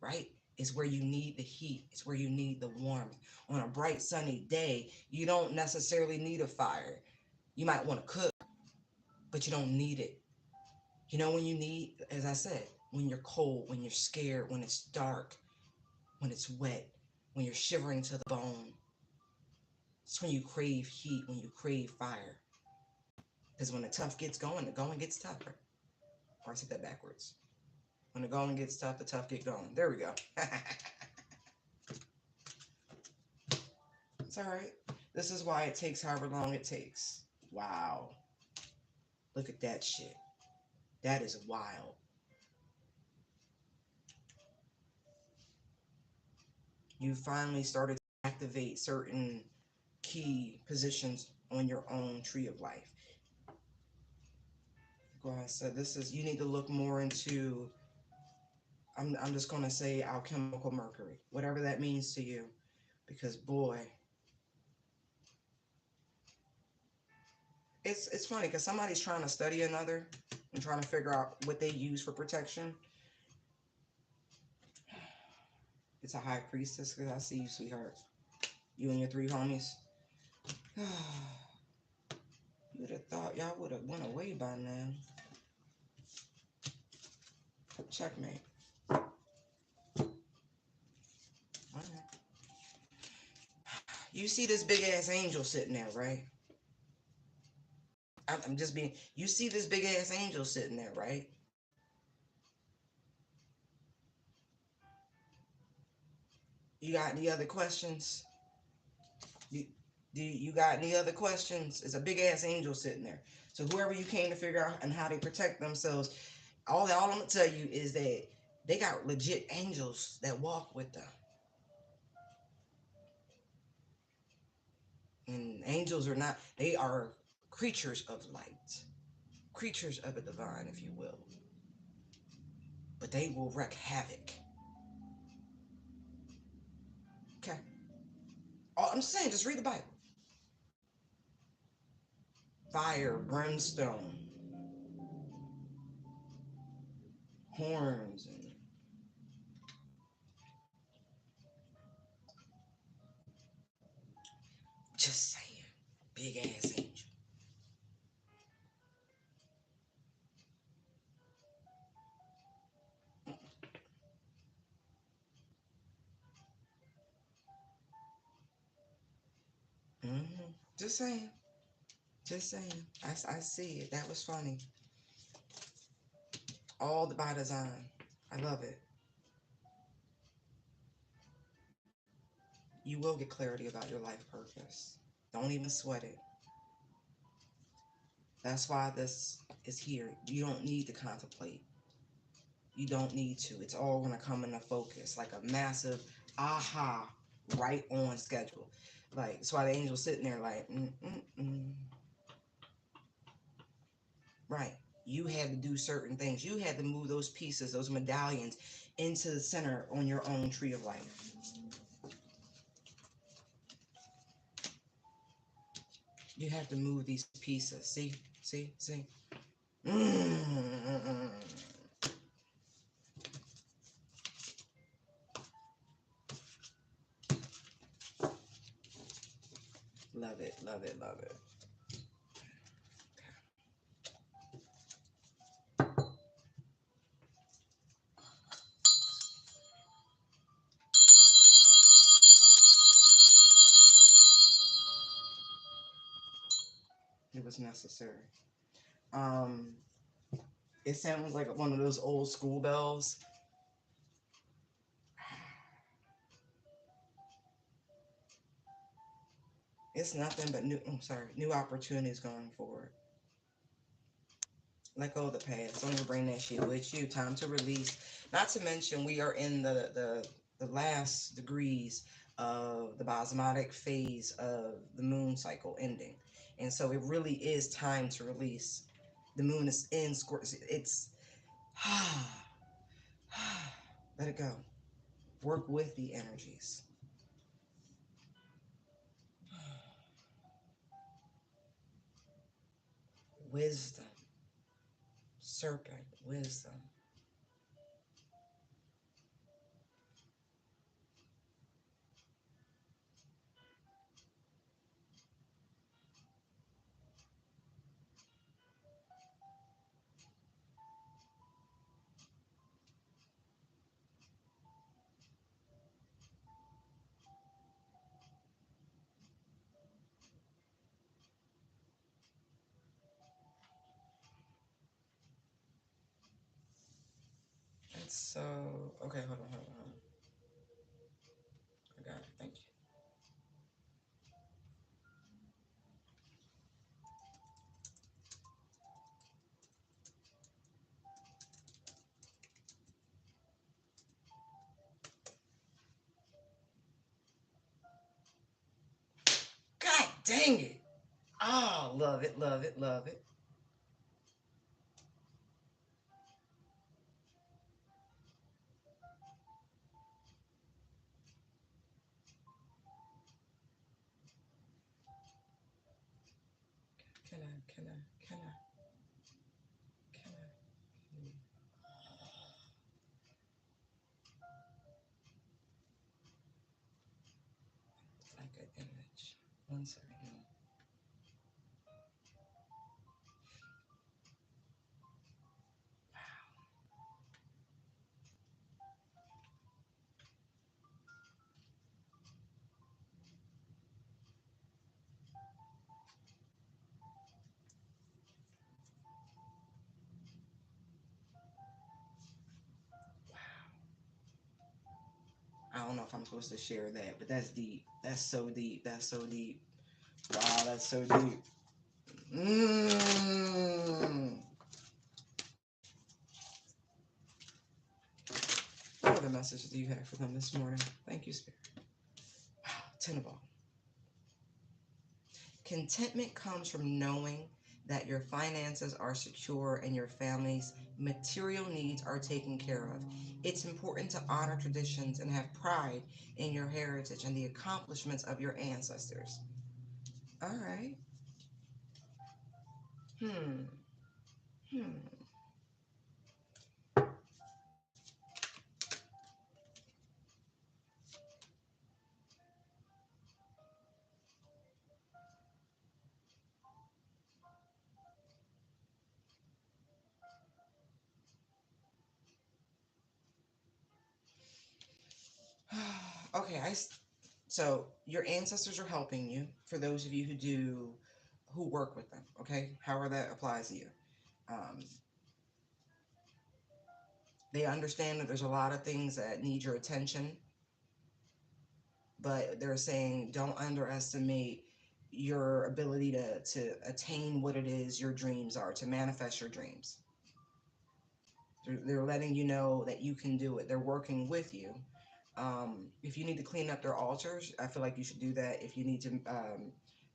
right, is where you need the heat. It's where you need the warmth. On a bright sunny day, you don't necessarily need a fire. You might want to cook, but you don't need it. You know when you need, as I said, when you're cold, when you're scared, when it's dark, when it's wet, when you're shivering to the bone. It's when you crave heat, when you crave fire. Because when the tough gets going, the going gets tougher. Or I said that backwards. When the going gets tough, the tough get going. There we go. It's all right. This is why it takes however long it takes. Wow. Look at that shit. That is wild. You finally started to activate certain key positions on your own tree of life. Go ahead. So this is, you need to look more into, I'm just going to say alchemical mercury, whatever that means to you. Because boy, it's funny because somebody's trying to study another and trying to figure out what they use for protection. It's a high priestess, because I see you, sweetheart. You and your three homies. You would have thought y'all would have went away by now. Checkmate. You see this big ass angel sitting there, right? I'm just being. You see this big ass angel sitting there, right? You got any other questions? You, do you got any other questions? It's a big ass angel sitting there. So whoever you came to figure out and how they protect themselves, all I'm gonna tell you is that they got legit angels that walk with them. And angels are not, they are creatures of light, creatures of the divine, if you will. But they will wreak havoc. Okay. All I'm saying, just read the Bible. Fire, brimstone, horns, and just saying, big ass angel. Mm-hmm. Just saying. Just saying. I see it. That was funny. All by design. I love it. You will get clarity about your life purpose. Don't even sweat it. That's why this is here. You don't need to contemplate. You don't need to. It's all going to come into focus like a massive aha, right on schedule. Like, that's why the angel's sitting there like, right. You had to do certain things. You had to move those pieces, those medallions into the center on your own tree of life. You have to move these pieces. See? See? See? Mm-mm-mm. Love it, love it, love it. It was necessary. Um, it sounds like one of those old school bells. It's nothing but new. I'm sorry, new opportunities going forward. Let go of the past. Don't even bring that shit with you. Time to release. Not to mention, we are in the last degrees of the bosmotic phase of the moon cycle ending, and so it really is time to release. The moon is in Scorpio. It's let it go. Work with the energies. Wisdom. Serpent. Wisdom. It's so... Okay, hold on, hold on, hold on. I got it. Thank you. God dang it. Oh, love it, love it, love it. Can I, can I, like an image. One second. I don't know if I'm supposed to share that, but that's deep. That's so deep. That's so deep. Wow, that's so deep. Mmm. What other messages do you have for them this morning? Thank you, Spirit. Wow, Tenable. Contentment comes from knowing that your finances are secure and your family's material needs are taken care of. It's important to honor traditions and have pride in your heritage and the accomplishments of your ancestors. All right. Hmm. Hmm. Okay, so your ancestors are helping you. For those of you who work with them, okay, however that applies to you, um, they understand that there's a lot of things that need your attention, but they're saying don't underestimate your ability to attain what it is your dreams are, to manifest your dreams. They're letting you know that you can do it. They're working with you. If you need to clean up their altars, I feel like you should do that. If you need to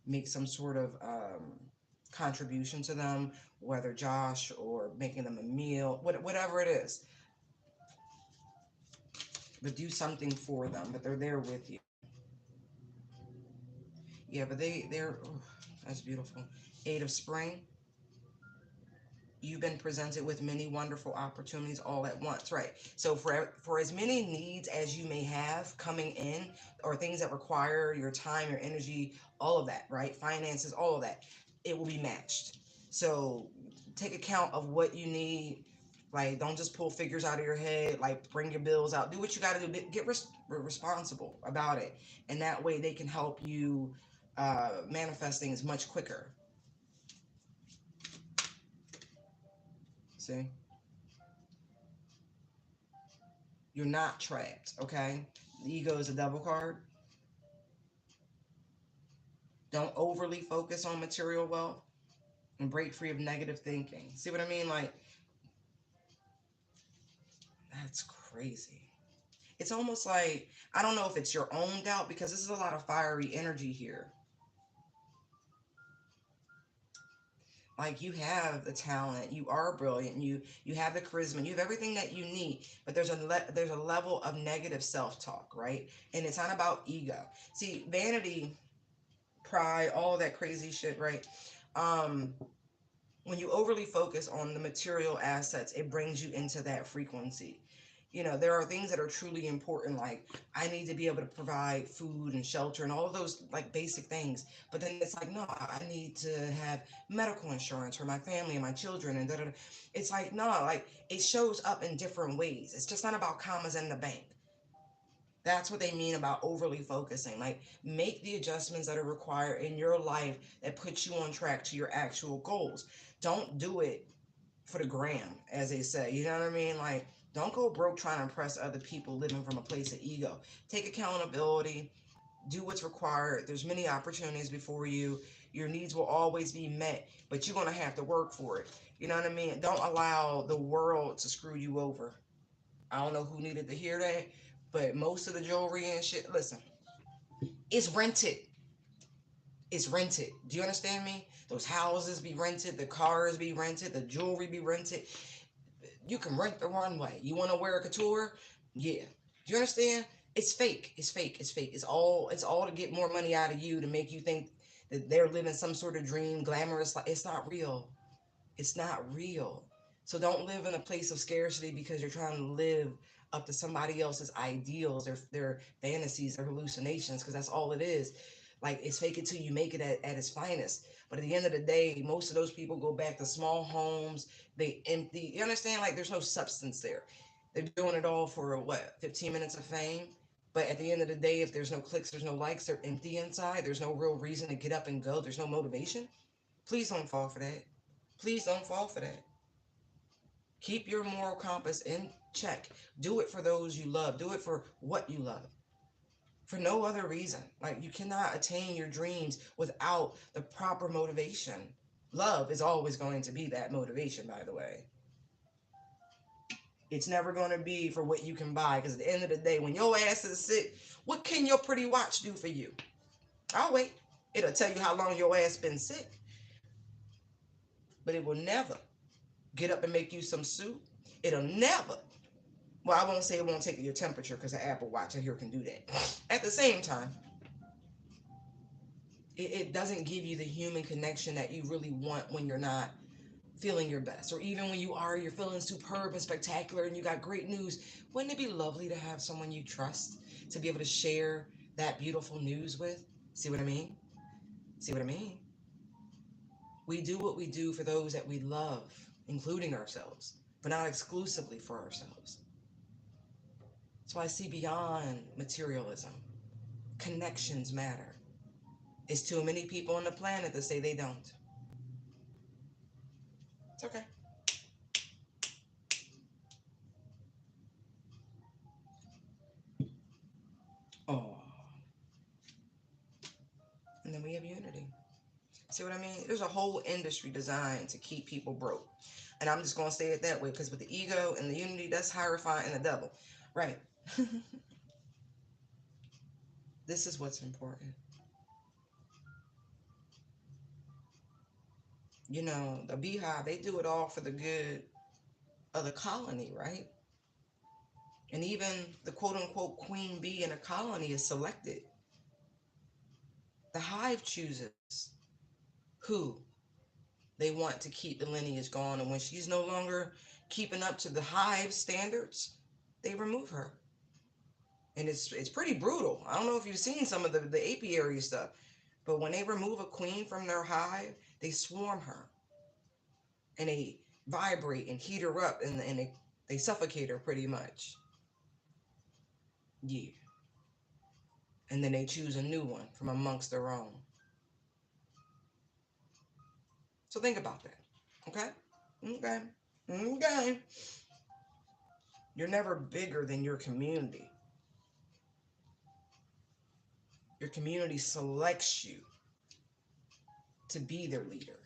make some sort of contribution to them, whether Josh or making them a meal, whatever it is, but do something for them. But they're there with you. Yeah, but they're oh, that's beautiful. Eight of Spring. You've been presented with many wonderful opportunities all at once, right? So for as many needs as you may have coming in, or things that require your time, your energy, all of that, right? Finances, all of that, it will be matched. So take account of what you need. Like, don't just pull figures out of your head. Like, bring your bills out. Do what you got to do. Get responsible about it, and that way they can help you manifest things much quicker. See, you're not trapped. Okay, the ego is a double card. Don't overly focus on material wealth and break free of negative thinking. See what I mean? Like, that's crazy. It's almost like, I don't know if it's your own doubt because this is a lot of fiery energy here. Like, you have the talent, you are brilliant, you have the charisma, you have everything that you need, but there's a level of negative self-talk, right? And it's not about ego. See, vanity, pride, all that crazy shit, right? Um, when you overly focus on the material assets, it brings you into that frequency. There are things that are truly important, like I need to be able to provide food and shelter and all of those like basic things. But then it's like, no, I need to have medical insurance for my family and my children and da da da. It's like, no, like it shows up in different ways. It's just not about commas in the bank. That's what they mean about overly focusing. Like, make the adjustments that are required in your life that put you on track to your actual goals. Don't do it for the gram, as they say. You know what I mean? Like, don't go broke trying to impress other people living from a place of ego. Take accountability, do what's required. There's many opportunities before you. Your needs will always be met, but you're going to have to work for it. You know what I mean? Don't allow the world to screw you over. I don't know who needed to hear that, but most of the jewelry and shit, listen, it's rented. It's rented. Do you understand me? Those houses be rented, the cars be rented, the jewelry be rented. You can rent the runway. You want to wear a couture? Yeah. Do you understand? It's fake. It's fake. It's fake. It's all to get more money out of you, to make you think that they're living some sort of dream, glamorous life. It's not real. It's not real. So don't live in a place of scarcity because you're trying to live up to somebody else's ideals, their fantasies, their hallucinations, because that's all it is. Like, it's fake it till you make it at its finest. But at the end of the day, most of those people go back to small homes. They empty. You understand? Like, there's no substance there. They're doing it all for what, 15 minutes of fame? But at the end of the day, if there's no clicks, there's no likes, they're empty inside. There's no real reason to get up and go. There's no motivation. Please don't fall for that. Please don't fall for that. Keep your moral compass in check. Do it for those you love. Do it for what you love. For no other reason. Like, you cannot attain your dreams without the proper motivation. Love is always going to be that motivation, by the way. It's never going to be for what you can buy. Because at the end of the day, when your ass is sick, what can your pretty watch do for you? I'll wait. It'll tell you how long your ass been sick. But it will never get up and make you some soup. It'll never. Well, I won't say it won't take your temperature, because an Apple Watch I hear can do that. At the same time, it doesn't give you the human connection that you really want when you're not feeling your best. Or even when you are, you're feeling superb and spectacular and you got great news. Wouldn't it be lovely to have someone you trust to be able to share that beautiful news with? See what I mean? See what I mean? We do what we do for those that we love, including ourselves, but not exclusively for ourselves. So I see beyond materialism. Connections matter. It's too many people on the planet that say they don't. It's okay. Oh, and then we have unity. See what I mean? There's a whole industry designed to keep people broke. And I'm just going to say it that way, because with the ego and the unity, that's hierophant and the devil. Right. This is what's important. The beehive, they do it all for the good of the colony, right? And even the quote unquote queen bee in a colony is selected. The hive chooses who they want to keep the lineage going. And when she's no longer keeping up to the hive standards, they remove her. And it's pretty brutal. I don't know if you've seen some of the apiary stuff, but when they remove a queen from their hive, they swarm her and they vibrate and heat her up, and they suffocate her pretty much. Yeah. And then they choose a new one from amongst their own. So think about that. Okay? Okay. Okay. You're never bigger than your community. Your community selects you to be their leader.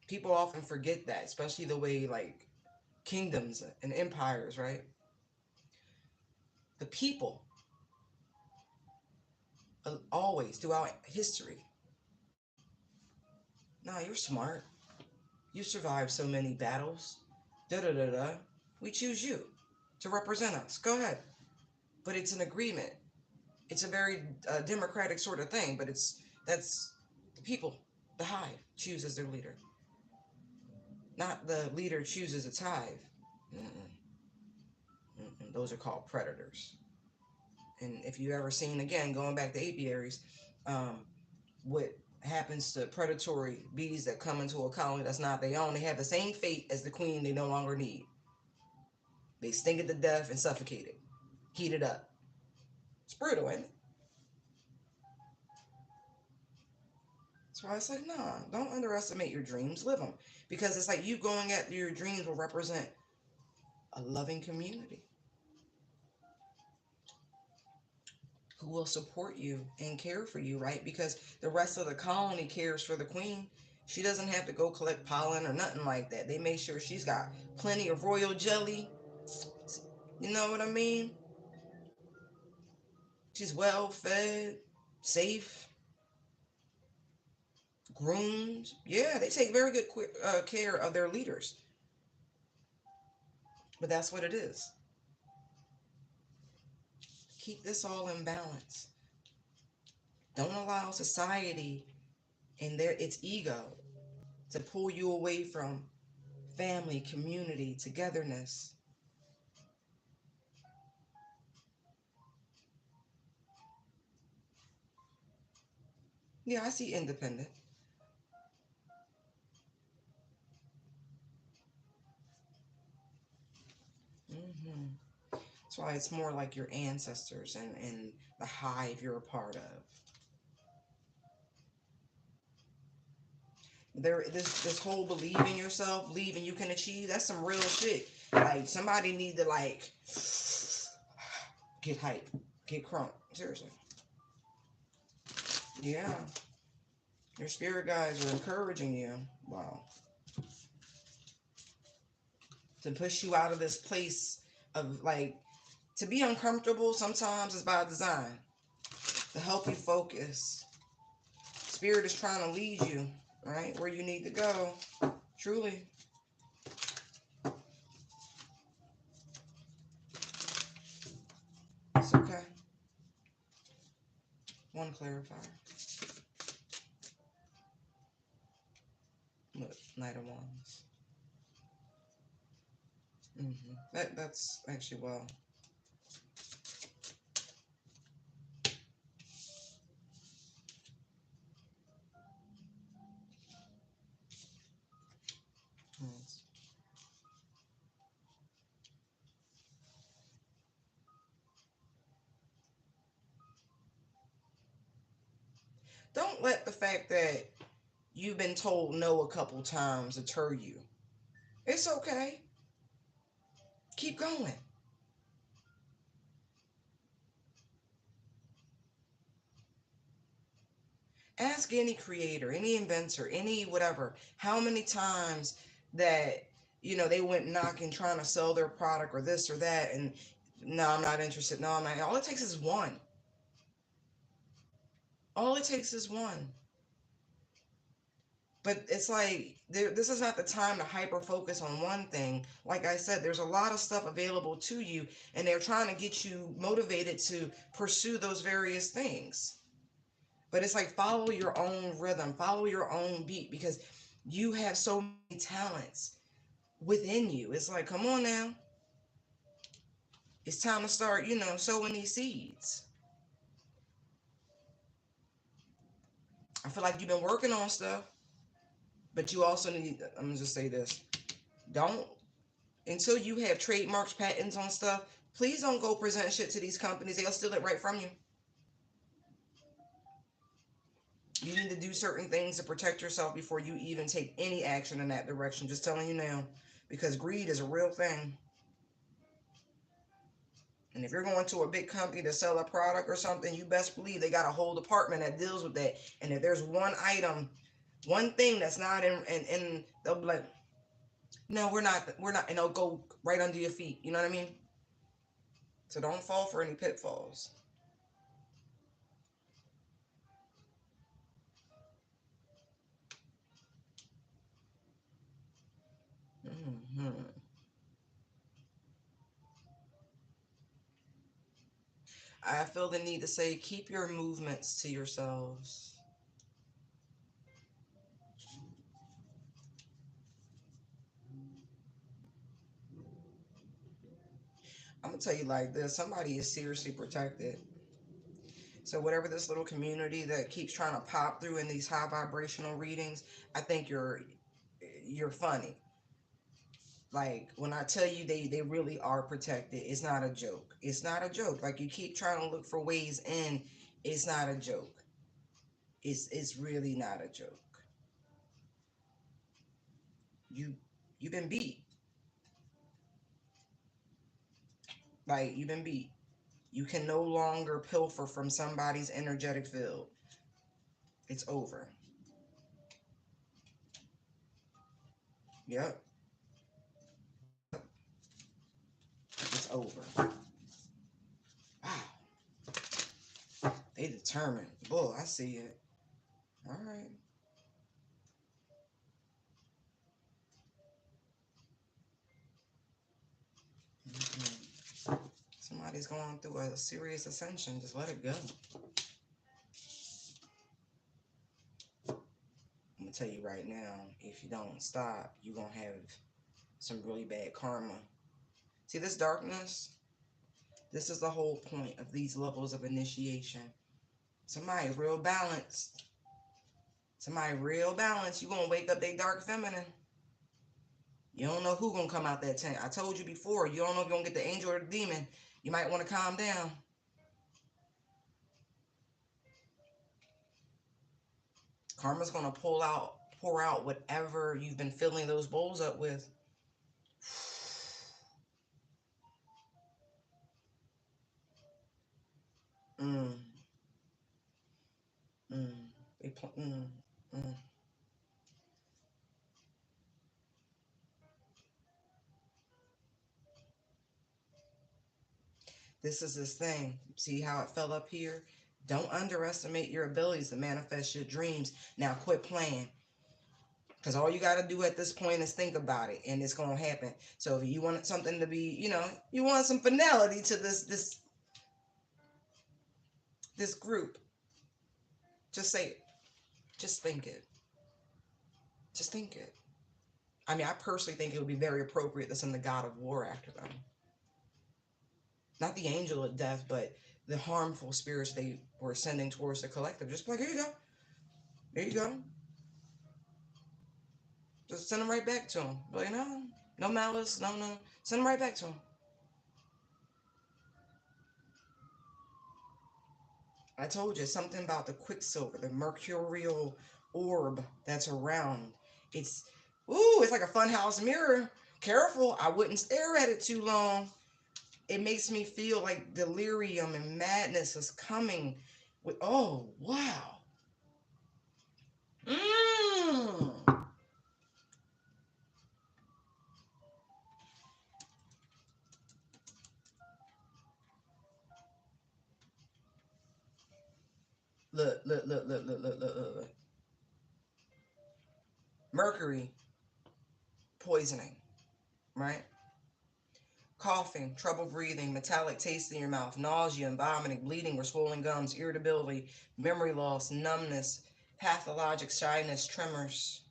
People often forget that, especially the way, like, kingdoms and empires, right? The people, always throughout history, Nah, you're smart. You survived so many battles. Da da da da. We choose you to represent us. Go ahead. But it's an agreement. It's a very democratic sort of thing, but that's the people, the hive, chooses their leader. Not the leader chooses its hive. Mm-mm, mm-mm. Those are called predators. And if you ever seen, again, going back to apiaries, um, what happens to predatory bees that come into a colony that's not their own, they have the same fate as the queen they no longer need. They sting it to death and suffocate it, heat it up. It's brutal, ain't it? That's why it's like, nah, don't underestimate your dreams, live them. Because it's like you going at your dreams will represent a loving community who will support you and care for you, right? Because the rest of the colony cares for the queen. She doesn't have to go collect pollen or nothing like that. They make sure she's got plenty of royal jelly. You know what I mean? She's well fed, safe, groomed. Yeah, they take very good care of their leaders. But that's what it is. Keep this all in balance. Don't allow society and its ego to pull you away from family, community, togetherness. Yeah, I see independent. Hmm. That's why it's more like your ancestors and the hive you're a part of. This whole believe in yourself, believe in you can achieve. That's some real shit. Like somebody need to like get hype, get crunk. Seriously. Yeah, your spirit guides are encouraging you. Wow, to push you out of this place of like to be uncomfortable. Sometimes is by design to help you focus. Spirit is trying to lead you right where you need to go. Truly. It's okay. One clarifier. Look, Knight of Wands. That's actually well. Yes. Don't let the fact that you've been told no a couple times deter you. It's okay. Keep going. Ask any creator, any inventor, any whatever, how many times that they went knocking trying to sell their product or this or that, and no, I'm not interested. No, I'm not. All it takes is one. All it takes is one. But it's like this is not the time to hyper focus on one thing. Like I said, there's a lot of stuff available to you, and they're trying to get you motivated to pursue those various things. But it's like follow your own rhythm, follow your own beat, because you have so many talents within you. It's like, come on now. It's time to start, sowing these seeds. I feel like you've been working on stuff, but you also need, I'm going to just say this. Don't, until you have trademarks, patents on stuff, please don't go present shit to these companies. They'll steal it right from you. You need to do certain things to protect yourself before you even take any action in that direction. Just telling you now, because greed is a real thing. And if you're going to a big company to sell a product or something, you best believe they got a whole department that deals with that. And if there's one item, one thing that's not in they'll be like, no, we're not, and they'll go right under your feet. You know what I mean? So don't fall for any pitfalls. Mm-hmm. I feel the need to say, keep your movements to yourselves. I'm gonna tell you like this, somebody is seriously protected. So whatever this little community that keeps trying to pop through in these high vibrational readings, I think you're funny. Like when I tell you they really are protected, it's not a joke. It's not a joke. Like you keep trying to look for ways in, it's not a joke. It's really not a joke. You you've been beat. Like you've been beat. You can no longer pilfer from somebody's energetic field. It's over. Yep. It's over. Wow. They determined. Bull, I see it. All right. Mhm. Somebody's going through a serious ascension. Just let it go. I'm gonna tell you right now, if you don't stop, you're gonna have some really bad karma. See this darkness? This is the whole point of these levels of initiation. Somebody real balanced. Somebody real balanced. You're gonna wake up they dark feminine. You don't know who gonna come out that tent. I told you before, you don't know if you're gonna get the angel or the demon. You might want to calm down. Karma's gonna pour out whatever you've been filling those bowls up with. Mm, mm, mm. This is this thing. See how it fell up here? Don't underestimate your abilities to manifest your dreams. Now quit playing. Because all you got to do at this point is think about it, and it's going to happen. So if you want something to be, you want some finality to this group, just say it. Just think it. Just think it. I mean, I personally think it would be very appropriate to send the God of War after them. Not the angel of death, but the harmful spirits they were sending towards the collective. Just like, here you go. There you go. Just send them right back to him. But no malice, no. Send them right back to him. I told you something about the quicksilver, the mercurial orb that's around. It's, it's like a funhouse mirror. Careful, I wouldn't stare at it too long. It makes me feel like delirium and madness is coming. Oh, wow. Mmm. Look. Mercury poisoning, right? Coughing, trouble breathing, metallic taste in your mouth, nausea and vomiting, bleeding or swollen gums, irritability, memory loss, numbness, pathologic shyness, tremors.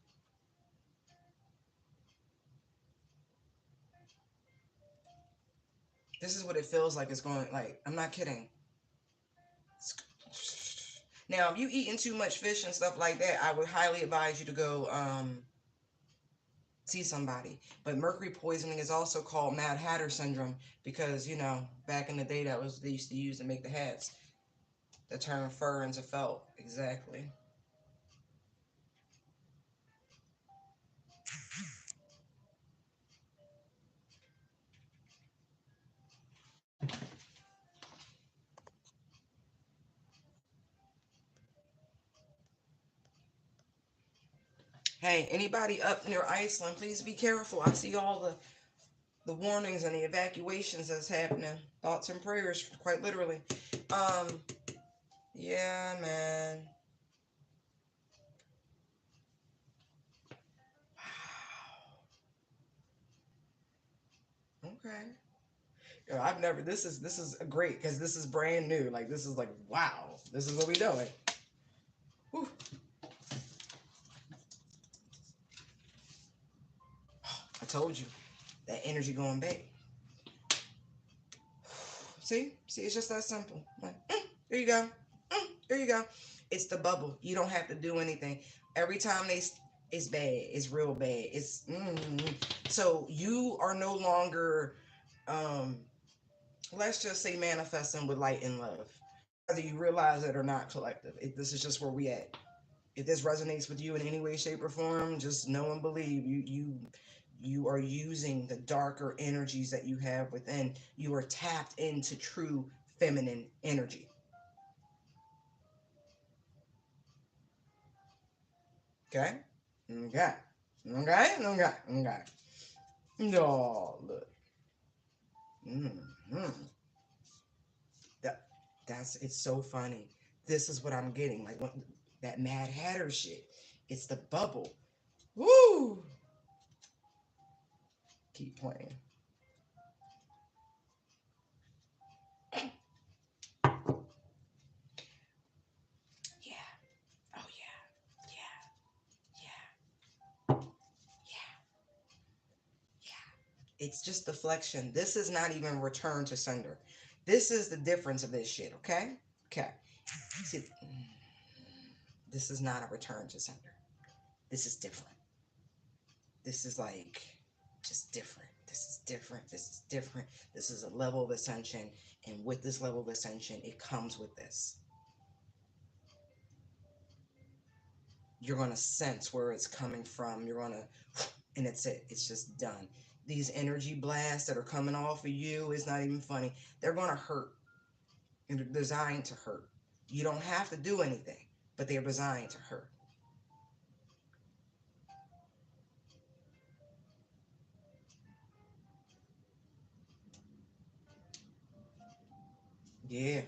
This is what it feels like it's going, like, I'm not kidding. Now, if you eating too much fish and stuff like that, I would highly advise you to go see somebody. But mercury poisoning is also called Mad Hatter syndrome because, back in the day that was they used to use to make the hats. The term fur into felt. Exactly. Hey, anybody up near Iceland, please be careful. I see all the warnings and the evacuations that's happening. Thoughts and prayers, quite literally. Um, yeah, man. Wow. Okay. Yo, I've never. This is great because this is brand new. Like this is like wow. This is what we doing. Whew. I told you that energy going back. See, it's just that simple. Like, there you go. There you go. It's the bubble. You don't have to do anything. Every time it's bad. It's real bad. So you are no longer, um, let's just say, manifesting with light and love, whether you realize it or not. Collective. This is just where we at. If this resonates with you in any way, shape, or form, just know and believe you are using the darker energies that you have within. You are tapped into true feminine energy. Okay? Okay. Okay? Okay. Okay. No, look. Mm-hmm. That that's it's so funny. This is what I'm getting. Like what that Mad Hatter shit. It's the bubble. Woo! Keep playing. Yeah. Oh yeah. Yeah. Yeah. Yeah. Yeah. It's just deflection. This is not even return to sender. This is the difference of this shit, okay? Okay. See, this is not a return to sender. This is different. This is like just different. This is different. This is different. This is a level of ascension. And with this level of ascension, it comes with this. You're going to sense where it's coming from. You're going to, and it's it. It's just done. These energy blasts that are coming off of you, it's not even funny. They're going to hurt. And they're designed to hurt. You don't have to do anything, but they're designed to hurt. Yeah.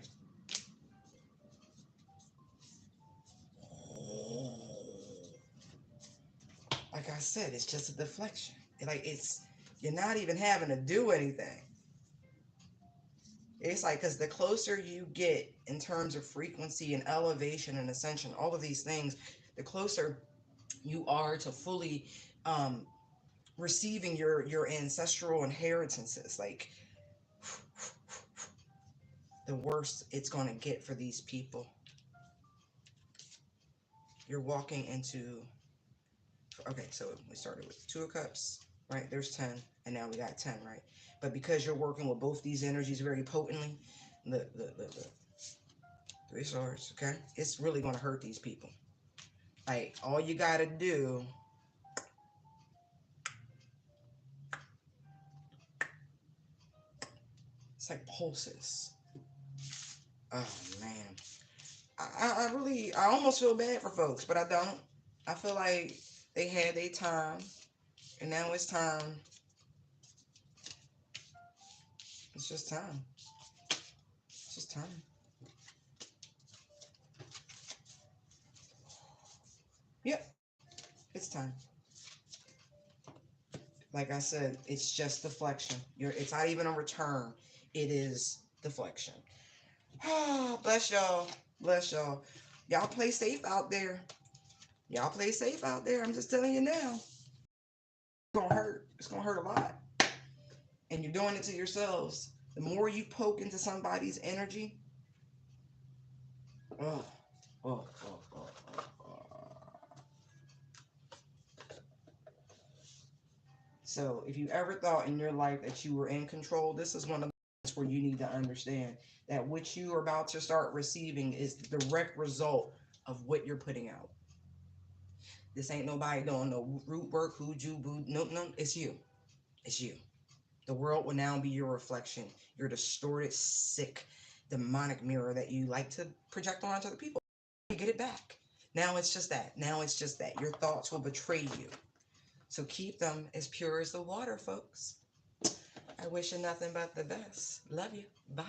Like I said, it's just a deflection. Like it's you're not even having to do anything. It's like because the closer you get in terms of frequency and elevation and ascension, all of these things, the closer you are to fully um, receiving your ancestral inheritances. Like the worse it's going to get for these people. You're walking into okay, so we started with 2 of cups, right? There's 10, and now we got 10, right? But because you're working with both these energies very potently, the 3 of swords, okay? It's really going to hurt these people. Like, all you got to do, it's like pulses. Oh, man. I really, I almost feel bad for folks, but I don't. I feel like they had their time, and now it's time. It's just time. It's just time. Yep, it's time. Like I said, it's just deflection. It's not even a return. It is deflection. Oh, bless y'all. Bless y'all. Y'all play safe out there. Y'all play safe out there. I'm just telling you now. It's gonna hurt. It's gonna hurt a lot. And you're doing it to yourselves. The more you poke into somebody's energy, oh, oh, oh, oh, oh. So if you ever thought in your life that you were in control, this is one of the where you need to understand that what you are about to start receiving is the direct result of what you're putting out. This ain't nobody doing no root work, hooju, boo. No, no, it's you. It's you. The world will now be your reflection, your distorted, sick, demonic mirror that you like to project onto other people. You get it back. Now it's just that. Now it's just that. Your thoughts will betray you. So keep them as pure as the water, folks. I wish you nothing but the best. Love you. Bye.